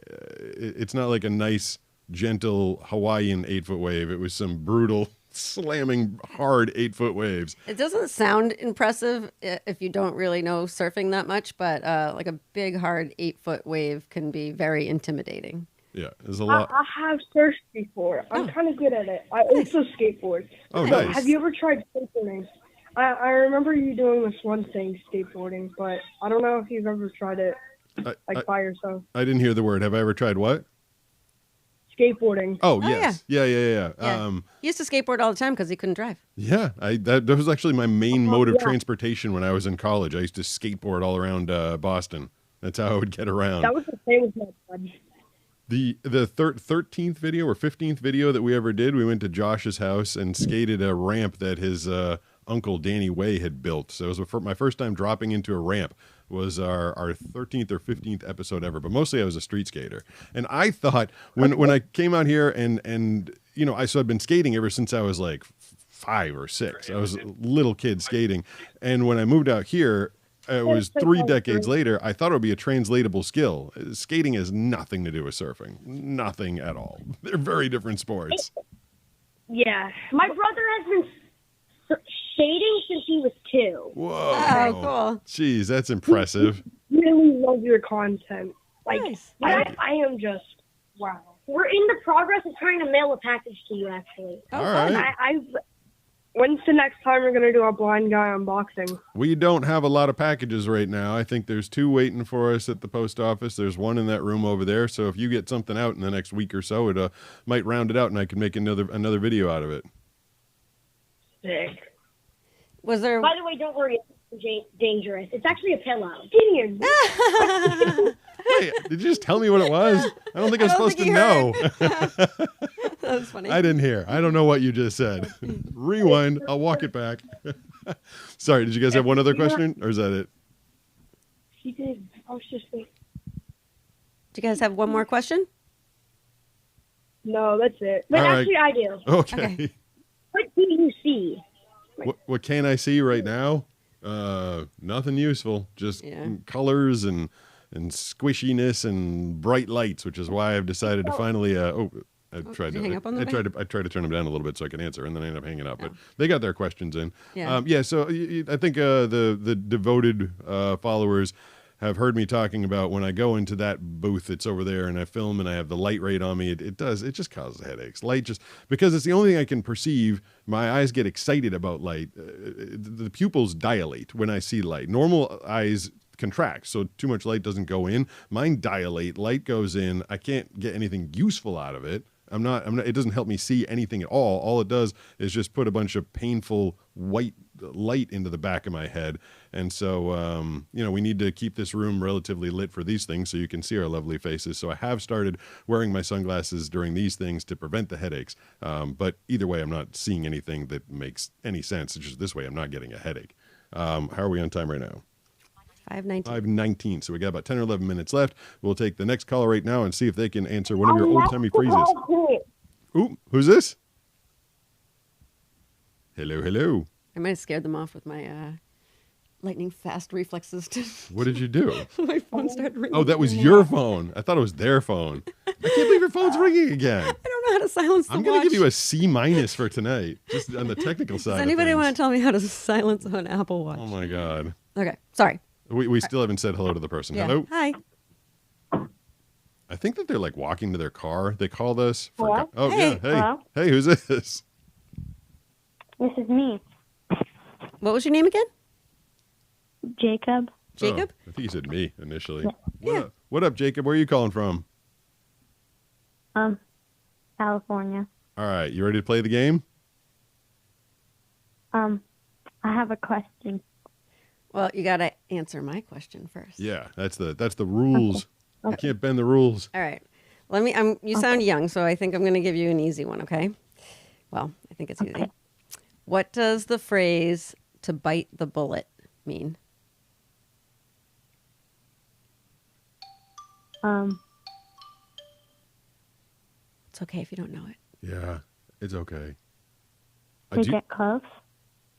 It's not like a nice, gentle Hawaiian 8-foot wave. It was some brutal, slamming hard 8-foot waves. It doesn't sound impressive if you don't really know surfing that much, but like a big, hard 8-foot wave can be very intimidating. Yeah, there's a lot. I have surfed before. I'm kind of good at it. I also skateboard. Oh, So, nice. have you ever tried skateboarding? I remember you doing this one thing, skateboarding, but I don't know if you've ever tried it by yourself. I didn't hear the word. Have I ever tried what? Skateboarding. Oh, yes. Yeah. He used to skateboard all the time because he couldn't drive. Yeah, that was actually my main mode of transportation when I was in college. I used to skateboard all around Boston. That's how I would get around. That was the same with my dad. The 13th video or 15th video that we ever did, we went to Josh's house and skated a ramp that his uncle Danny Way had built. So it was my first time dropping into a ramp. Was our 13th or 15th episode ever, but mostly I was a street skater. And I thought when I came out here and you know, I'd been skating ever since I was like 5 or 6. I was a little kid skating. And when I moved out here, it was 3 decades later, I thought it would be a translatable skill. Skating has nothing to do with surfing. Nothing at all. They're very different sports. Yeah. My brother has been skating since he was 2. Whoa. Oh, cool. Jeez, that's impressive. Really love your content. Like, Nice. I am just, wow. We're in the progress of trying to mail a package to you, actually. All right. When's the next time we're going to do a blind guy unboxing? We don't have a lot of packages right now. I think there's 2 waiting for us at the post office. There's 1 in that room over there. So if you get something out in the next week or so, it might round it out and I can make another video out of it. Sick. Was there? By the way, don't worry. It's dangerous. It's actually a pillow. Hey, did you just tell me what it was? I don't think I'm supposed to know. That was funny. I didn't hear. I don't know what you just said. Rewind. I'll walk it back. Sorry, did you guys have one other question, or is that it? She did. I was just thinking. Do you guys have one more question? No, that's it. But All right. actually, I do. Okay. What do you see? What can I see right now? Nothing useful. Just colors and squishiness and bright lights, which is why I've decided to finally. I tried hang up on them? I tried to turn them down a little bit so I could answer, and then I ended up hanging up. But they got their questions in. Yeah. So I think the devoted followers have heard me talking about when I go into that booth that's over there and I film and I have the light right on me. It just causes headaches. Light just because it's the only thing I can perceive. My eyes get excited about light. The pupils dilate when I see light. Normal eyes contract, so too much light doesn't go in. Mine dilate. Light goes in. I can't get anything useful out of it. I'm not. It doesn't help me see anything at all. All it does is just put a bunch of painful white light into the back of my head. And so, we need to keep this room relatively lit for these things so you can see our lovely faces. So I have started wearing my sunglasses during these things to prevent the headaches. But either way, I'm not seeing anything that makes any sense. It's just this way, I'm not getting a headache. How are we on time right now? 5:19. 5:19. So we got about 10 or 11 minutes left. We'll take the next caller right now and see if they can answer one of your old-timey phrases. Ooh, who's this? Hello. I might have scared them off with my lightning fast reflexes. What did you do? My phone started ringing. Oh, that was your phone. I thought it was their phone. I can't believe your phone's ringing again. I don't know how to silence the I'm going to give you a C- for tonight, just on the technical side. Does of anybody things. want to tell me how to silence an Apple Watch? Oh, my God. Okay, sorry. We still haven't said hello to the person. Yeah. Hello? Hi. I think that they're like walking to their car. They called us. Hello? Oh, Hey. yeah. Hey. Hello? Hey, who's this? This is me, What was your name again? Jacob. Jacob? Oh, I think you said me initially. Yeah. What up, Jacob? Where are you calling from? California. All right. You ready to play the game? I have a question. Well, you got to answer my question first. Yeah. That's the rules. You can't bend the rules. All right. You sound young, so I think I'm going to give you an easy one, okay? Well, I think it's easy. What does the phrase "to bite the bullet" mean? It's okay if you don't know it. Yeah. It's okay. To get close.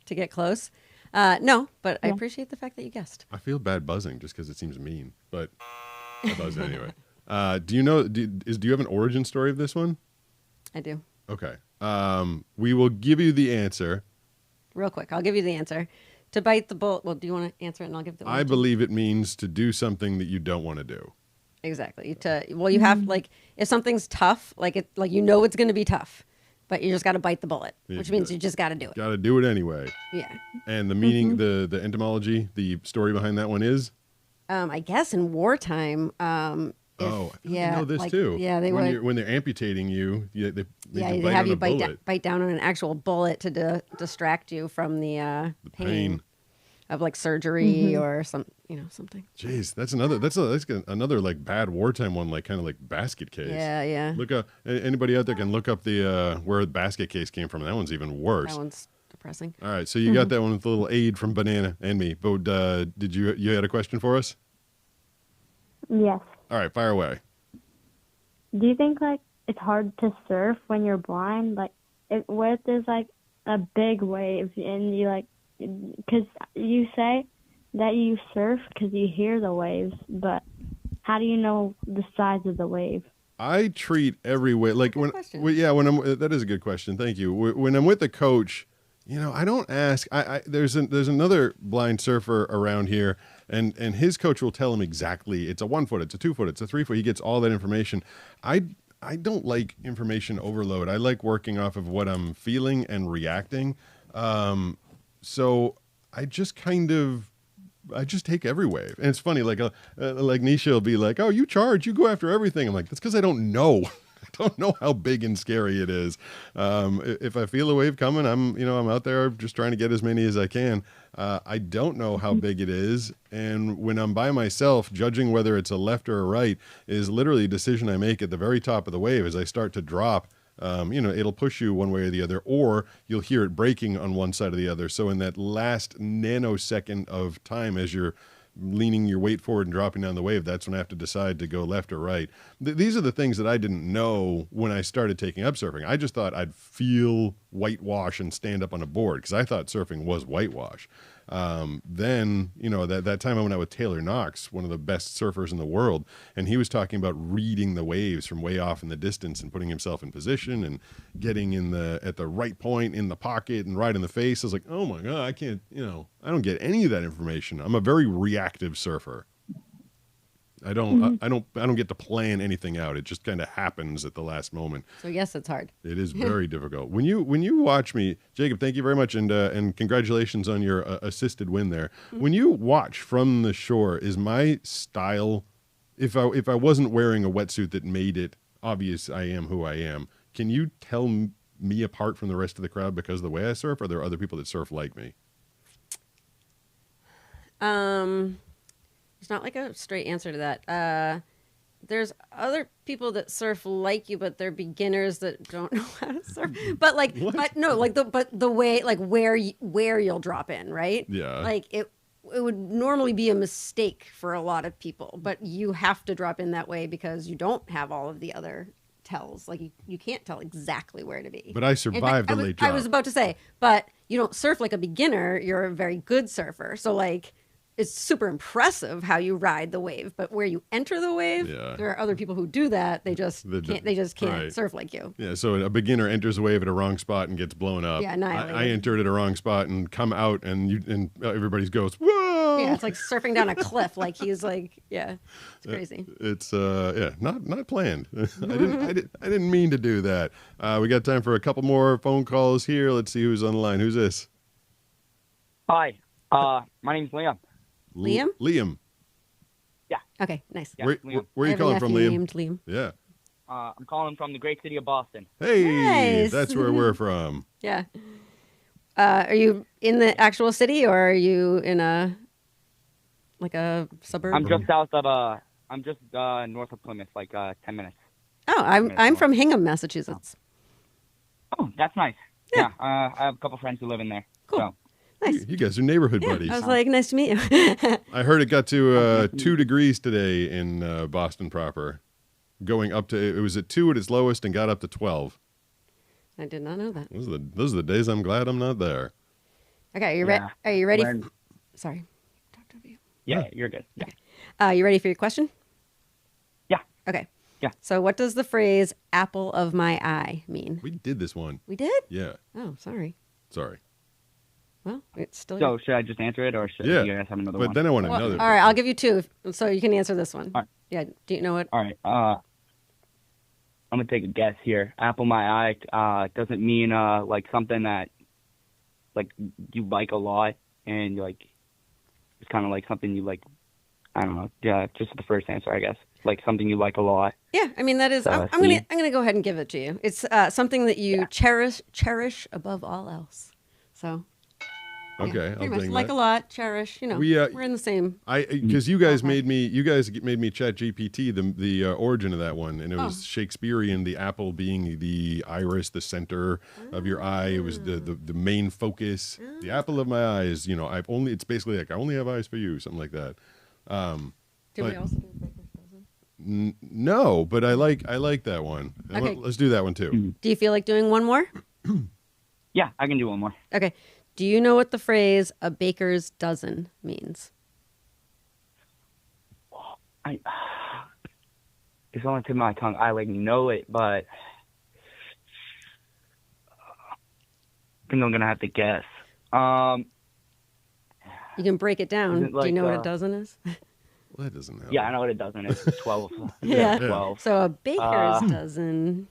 To get close? No, but I Yeah. appreciate the fact that you guessed. I feel bad buzzing just because it seems mean, but I buzz anyway. Do you have an origin story of this one? I do. Okay. We will give you the answer. Real quick, I'll give you the answer. To bite the bullet. Well, do you want to answer it and I'll give the I believe it means to do something that you don't want to do. Exactly. You have if something's tough, you know it's going to be tough, but you just got to bite the bullet, which means you just got to do it. Got to do it anyway. Yeah. And the meaning, the etymology, the story behind that one is? I guess in wartime. I know this too. Yeah, they when would. When they're amputating you, they They bite have on you a bullet. bite down on an actual bullet to distract you from the pain of surgery or something. Jeez, that's another like bad wartime one, like kind of like basket case. Yeah. Look up. Anybody out there can look up the where the basket case came from. That one's even worse. That one's depressing. All right, so you got that one with a little aid from Banana and me. But did you had a question for us? Yes. All right, fire away. Do you think it's hard to surf when you're blind? What if there's a big wave and you because you say that you surf because you hear the waves, but how do you know the size of the wave? I treat every way when that is a good question. Thank you. When I'm with the coach, I don't ask. There's another blind surfer around here, and his coach will tell him exactly. It's a 1 foot, it's a 2 foot, it's a 3 foot. He gets all that information. I don't like information overload. I like working off of what I'm feeling and reacting. So I just take every wave. And it's funny, like Nisha will be like, "Oh, you charge, you go after everything." I'm like, that's because I don't know. I don't know how big and scary it is. If I feel a wave coming, I'm out there just trying to get as many as I can. I don't know how big it is. And when I'm by myself, judging whether it's a left or a right is literally a decision I make at the very top of the wave as I start to drop. It'll push you one way or the other, or you'll hear it breaking on one side or the other. So in that last nanosecond of time as you're leaning your weight forward and dropping down the wave, that's when I have to decide to go left or right. These are the things that I didn't know when I started taking up surfing. I just thought I'd feel whitewash and stand up on a board because I thought surfing was whitewash. Then, that time I went out with Taylor Knox, one of the best surfers in the world, and he was talking about reading the waves from way off in the distance and putting himself in position and getting at the right point in the pocket and right in the face. I was like, oh my God, I can't, I don't get any of that information. I'm a very reactive surfer. I don't get to plan anything out. It just kind of happens at the last moment. So yes, it's hard. It is very difficult. When you watch me, Jacob, thank you very much, and congratulations on your assisted win there. When you watch from the shore, is my style, if I wasn't wearing a wetsuit that made it obvious I am who I am, can you tell me apart from the rest of the crowd because of the way I surf? Or are there other people that surf like me? It's not like a straight answer to that. There's other people that surf like you, but they're beginners that don't know how to surf. But the way, like where you'll drop in, right? Yeah. Like it would normally be a mistake for a lot of people, but you have to drop in that way because you don't have all of the other tells. Like you can't tell exactly where to be. But I survived the late drop. I was about to say, but you don't surf like a beginner. You're a very good surfer. So like, it's super impressive how you ride the wave, but where you enter the wave, there are other people who do that. They just can't right. surf like you. Yeah, so a beginner enters a wave at a wrong spot and gets blown up. Yeah, annihilated. I entered at a wrong spot and come out and everybody goes, whoa! Yeah, it's like surfing down a cliff. Like he's like, yeah, it's crazy. It's not planned. I didn't mean to do that. We got time for a couple more phone calls here. Let's see who's on the line. Who's this? Hi, my name's Liam. Liam. Yeah. Okay, nice. Yeah, where are you calling from, Liam? Named Liam. Yeah. I'm calling from the great city of Boston. Hey, nice. That's where we're from. Yeah. Are you in the actual city or are you in a suburb? I'm just south of I'm just north of Plymouth, like 10 minutes. Oh, I'm from Hingham, Massachusetts. Oh, that's nice. Yeah. I have a couple friends who live in there. Cool. So. Nice. You guys are neighborhood buddies. I was like, nice to meet you. I heard it got to 2 degrees today in Boston proper, going up to, it was at 2 at its lowest and got up to 12. I did not know that. Those are the days I'm glad I'm not there. Okay, are you ready? Sorry. Yeah, you're good. Yeah. Okay. You ready for your question? Yeah. Okay. Yeah. So what does the phrase apple of my eye mean? We did this one. We did? Yeah. Oh, sorry. Sorry. Well, it's still. So should I just answer it, or should you guys have another one? But then I want another. All right, I'll give you 2, so you can answer this one. All right. Yeah. Do you know it? All right. I'm gonna take a guess here. Apple my eye doesn't mean like something that like you like a lot, and like it's kind of like something you like. I don't know. Yeah, just the first answer, I guess. Like something you like a lot. Yeah, I mean that is. I'm gonna go ahead and give it to you. It's something that you cherish above all else. So. Okay, yeah, I'll much. bring Like that. a lot, cherish. We're in the same. Because you guys made me chat GPT the origin of that one, and it was Shakespearean. The apple being the iris, the center of your eye. It was the main focus. The apple of my eye is it's basically like I only have eyes for you, something like that. Did we also do Baker's Dozen? No, but I like that one. Okay. Let's do that one too. Do you feel like doing one more? Yeah, I can do one more. Okay. Do you know what the phrase "a baker's dozen" means? It's on the tip of my tongue. I know it, but I think I'm gonna have to guess. You can break it down. Like, do you know what a dozen is? Well, that doesn't help. Yeah, I know what a dozen is. 12. Yeah. 12. So a baker's dozen.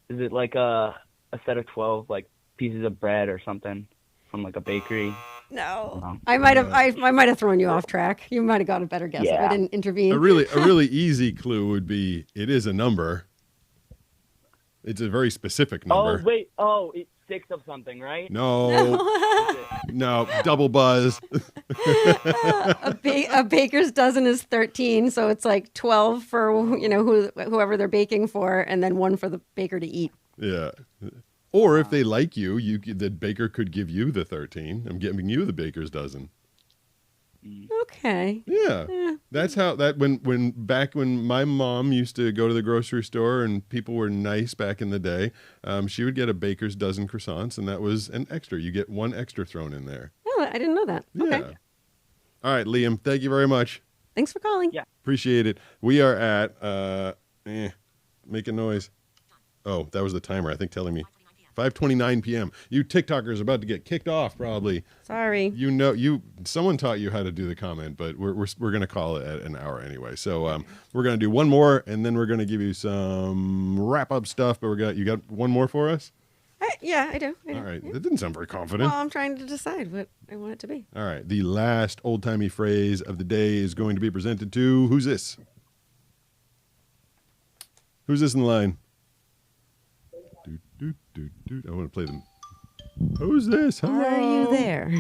Is it like a set of 12 like pieces of bread or something from like a bakery? No. I might have thrown you off track. You might have got a better guess if I didn't intervene. A really easy clue would be it is a number. It's a very specific number. Oh wait, it's 6 of something, right? No, double buzz. A baker's dozen is 13, so it's like 12 for whoever they're baking for, and then 1 for the baker to eat. Yeah. Or if they like you, the baker could give you the 13. I'm giving you the baker's dozen. Okay. Yeah. That's how that when back when my mom used to go to the grocery store and people were nice back in the day, she would get a baker's dozen croissants, and that was an extra. You get one extra thrown in there. Oh, I didn't know that. Yeah. Okay. All right, Liam, thank you very much. Thanks for calling. Yeah. Appreciate it. We are at make a noise. Oh, that was the timer, I think, telling me 5:29 p.m. You TikTokers are about to get kicked off, probably. Sorry. Someone taught you how to do the comment, but we're going to call it at an hour anyway. So we're going to do one more, and then we're going to give you some wrap up stuff. But you got one more for us? Yeah, I do. All right. That didn't sound very confident. Well, I'm trying to decide what I want it to be. All right. The last old timey phrase of the day is going to be presented to who's this? Who's this in the line? I want to play them. Who's this? Hello? Are you there?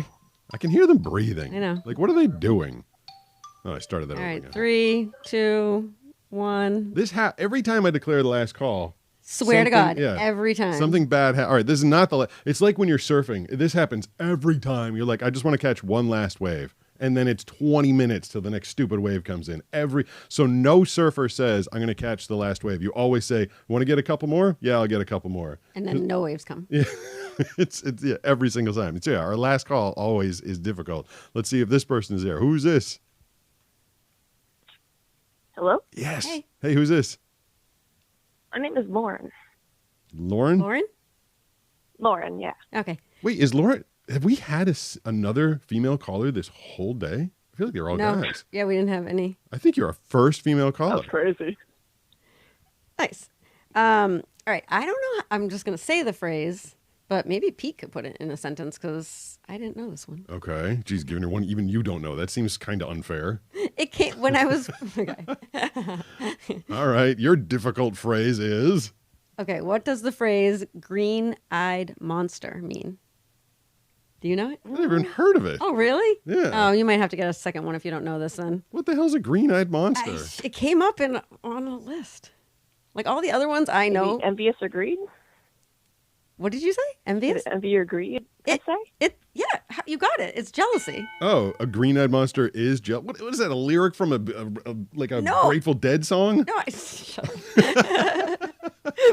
I can hear them breathing. I know. Like, what are they doing? Oh, I started that All over right. again. 3, 2, 1. Every time I declare the last call. Swear to God, every time. Something bad. All right, this is not the. It's like when you're surfing. This happens every time. You're like, I just want to catch one last wave, and then it's 20 minutes till the next stupid wave comes in. So no surfer says, I'm going to catch the last wave. You always say, want to get a couple more? Yeah, I'll get a couple more. And then no waves come. Yeah, it's every single time. Our last call always is difficult. Let's see if this person is there. Who's this? Hello? Yes. Hey, who's this? My name is Lauren. Lauren? Lauren, yeah. Okay. Wait, is Lauren? Have we had another female caller this whole day? I feel like they're all No. guys. Yeah, we didn't have any. I think you're our first female caller. That's crazy. Nice. All right. I don't know. I'm just going to say the phrase, but maybe Pete could put it in a sentence because I didn't know this one. Okay. Geez, giving her one even you don't know. That seems kind of unfair. It came when I was. Okay. All right. Your difficult phrase is. Okay. What does the phrase green-eyed monster mean? Do you know it? I've never even heard of it. Oh, really? Yeah. Oh, you might have to get a second one if you don't know this then. What the hell's a green-eyed monster? It came up on a list. Like all the other ones I know. Maybe envious or greed? What did you say? Envious? Envy or greed, I'd say? Yeah, you got it. It's jealousy. Oh, a green-eyed monster is jealous. What is that? A lyric from a No. Grateful Dead song? No,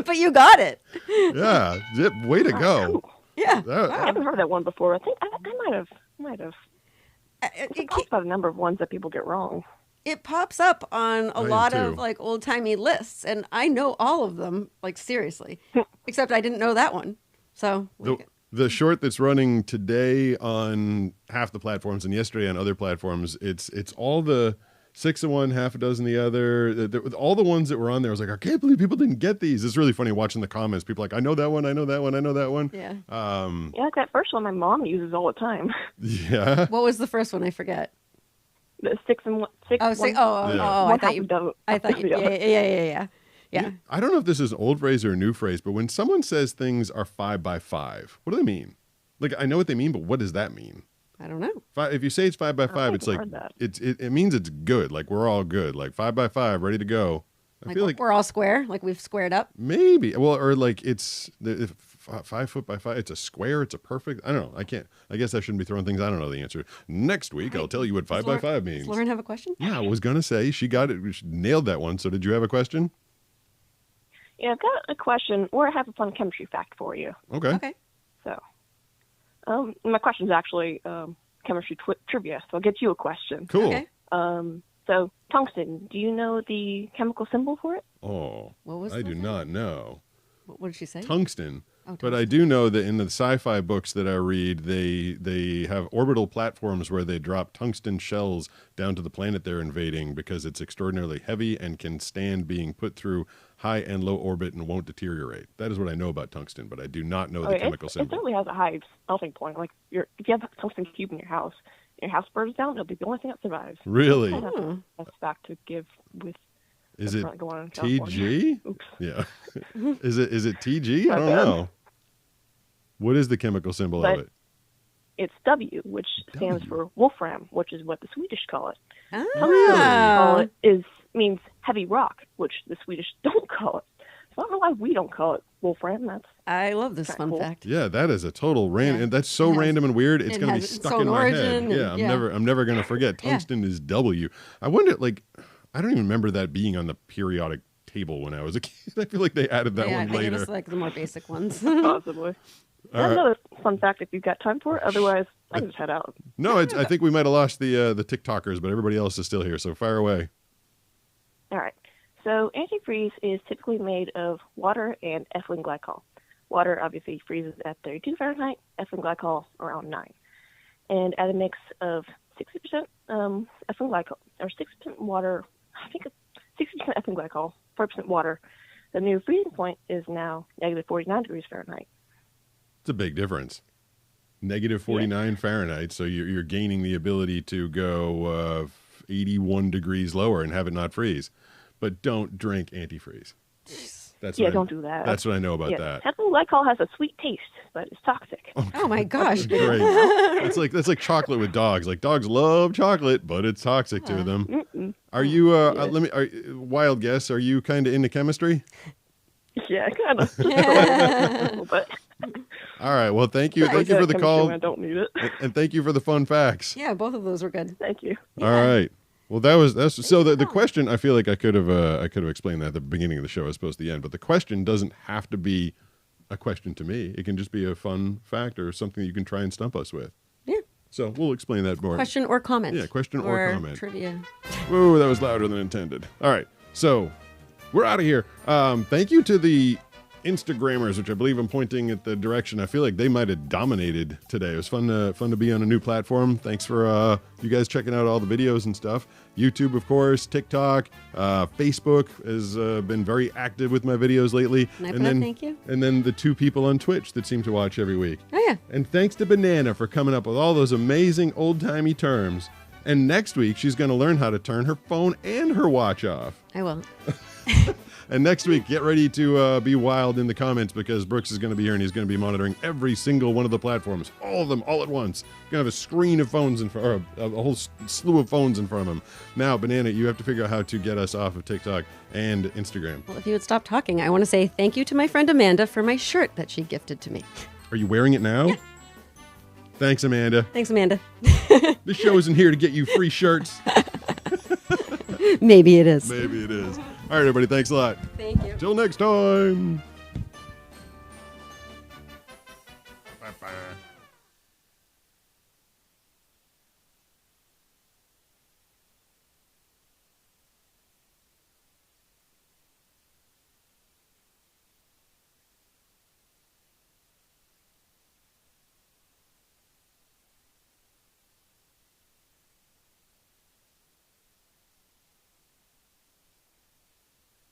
but you got it. Yeah. Way to go. Yeah. I haven't heard that one before. I think I might have. It talks about a number of ones that people get wrong. It pops up on a I am lot too. of like old timey lists, and I know all of them, like seriously, except I didn't know that one. So The short that's running today on half the platforms and yesterday on other platforms, it's all the 6 of one, half a dozen the other. All the ones that were on there, I was like, I can't believe people didn't get these. It's really funny watching the comments. People are like, I know that one, I know that one, I know that one. Yeah. Yeah, like that first one my mom uses all the time. Yeah. What was the first one? I forget. The 6 and 1. 6 Oh, six, Yeah. I thought you. I thought you. Yeah. I don't know if this is an old phrase or a new phrase, but when someone says things are 5 by 5, what do they mean? Like, I know what they mean, but what does that mean? I don't know. If you say it's 5 by 5, it's like it means it's good. Like we're all good. Like 5 by 5, ready to go. I feel like we're all square. Like we've squared up. maybe. Well, or like it's 5 foot by 5. It's a square. It's a perfect. I don't know. I guess I shouldn't be throwing things. I don't know the answer. Next week, I'll tell you what 5 by 5 means. Does Lauren have a question? Yeah, I was gonna say she got it. She nailed that one. So did you have a question? Yeah, I've got a question, or I have a fun chemistry fact for you. Okay. So, my question is actually chemistry trivia, so I'll get you a question. Cool. Okay. So, tungsten, do you know the chemical symbol for it? Oh, what was I do not know. What did she say? Tungsten. Oh, But I do know that in the sci-fi books that I read, they have orbital platforms where they drop tungsten shells down to the planet they're invading because it's extraordinarily heavy and can stand being put through high and low orbit and won't deteriorate. That is what I know about tungsten, but I do not know the chemical It symbol. certainly has a high melting point. Like, if you have a tungsten cube in your house burns down, it'll be the only thing that survives. Really? That's a fact to give with. Is it what's going on in California. TG? Oops. Yeah. Is it TG? I don't know. What is the chemical symbol of it? It's W, which stands for Wolfram, which is what the Swedish call it. Oh. Tungsten call it means heavy rock, which the Swedish don't call it. So I don't know why we don't call it Wolfram. I love this fun cool. fact. Yeah, that is a total random, and that's so random and weird. It's it gonna be has its stuck own in my head. origin, Yeah, and- yeah. I'm never gonna forget. Tungsten is W. I wonder, like, I don't even remember that being on the periodic table when I was a kid. I feel like they added that Yeah, I one think later. it was like the more basic ones. Possibly. All right. Another fun fact if you've got time for it. Otherwise, I can just head out. No, I think we might have lost the TikTokers, but everybody else is still here. So fire away. All right. So antifreeze is typically made of water and ethylene glycol. Water obviously freezes at 32 Fahrenheit, ethylene glycol around 9. And add a mix of 60% ethylene glycol, or 6% water, I think it's 60% ethylene glycol, 4% water. The new freezing point is now negative 49 degrees Fahrenheit. It's a big difference. Negative 49 Fahrenheit, so you're gaining the ability to go 81 degrees lower and have it not freeze. But don't drink antifreeze. Don't do that. That's what I know about that. Ethylene glycol has a sweet taste, but it's toxic. Oh my gosh. Great. That's like chocolate with dogs. Like dogs love chocolate, but it's toxic to them. Mm-mm. Are you wild guess, are you kind of into chemistry? Yeah, kind of. But all right. Well, thank you. Thank you for the call. I don't need it. And thank you for the fun facts. Yeah, both of those were good. Thank you. All right. Well, that's so the question. I feel like I could have explained that at the beginning of the show as opposed to the end. But the question doesn't have to be a question to me. It can just be a fun fact or something that you can try and stump us with. Yeah. So we'll explain that more. Question or comment. Yeah, question or comment. Trivia. Whoa, that was louder than intended. All right, so we're out of here. Thank you to the Instagrammers, which I believe I'm pointing at the direction. I feel like they might have dominated today. It was fun to be on a new platform. Thanks for you guys checking out all the videos and stuff. YouTube, of course, TikTok, Facebook has been very active with my videos lately. Thank you. And then the 2 people on Twitch that seem to watch every week. Oh yeah. And thanks to Banana for coming up with all those amazing old-timey terms. And next week, she's going to learn how to turn her phone and her watch off. I will. And next week, get ready to be wild in the comments because Brooks is going to be here and he's going to be monitoring every single one of the platforms, all of them, all at once. You're going to have a screen of phones in front, or a whole slew of phones in front of him. Now, Banana, you have to figure out how to get us off of TikTok and Instagram. Well, if you would stop talking, I want to say thank you to my friend Amanda for my shirt that she gifted to me. Are you wearing it now? Yeah. Thanks, Amanda. Thanks, Amanda. This show isn't here to get you free shirts. Maybe it is. Maybe it is. All right, everybody. Thanks a lot. Thank you. Till next time. Bye-bye.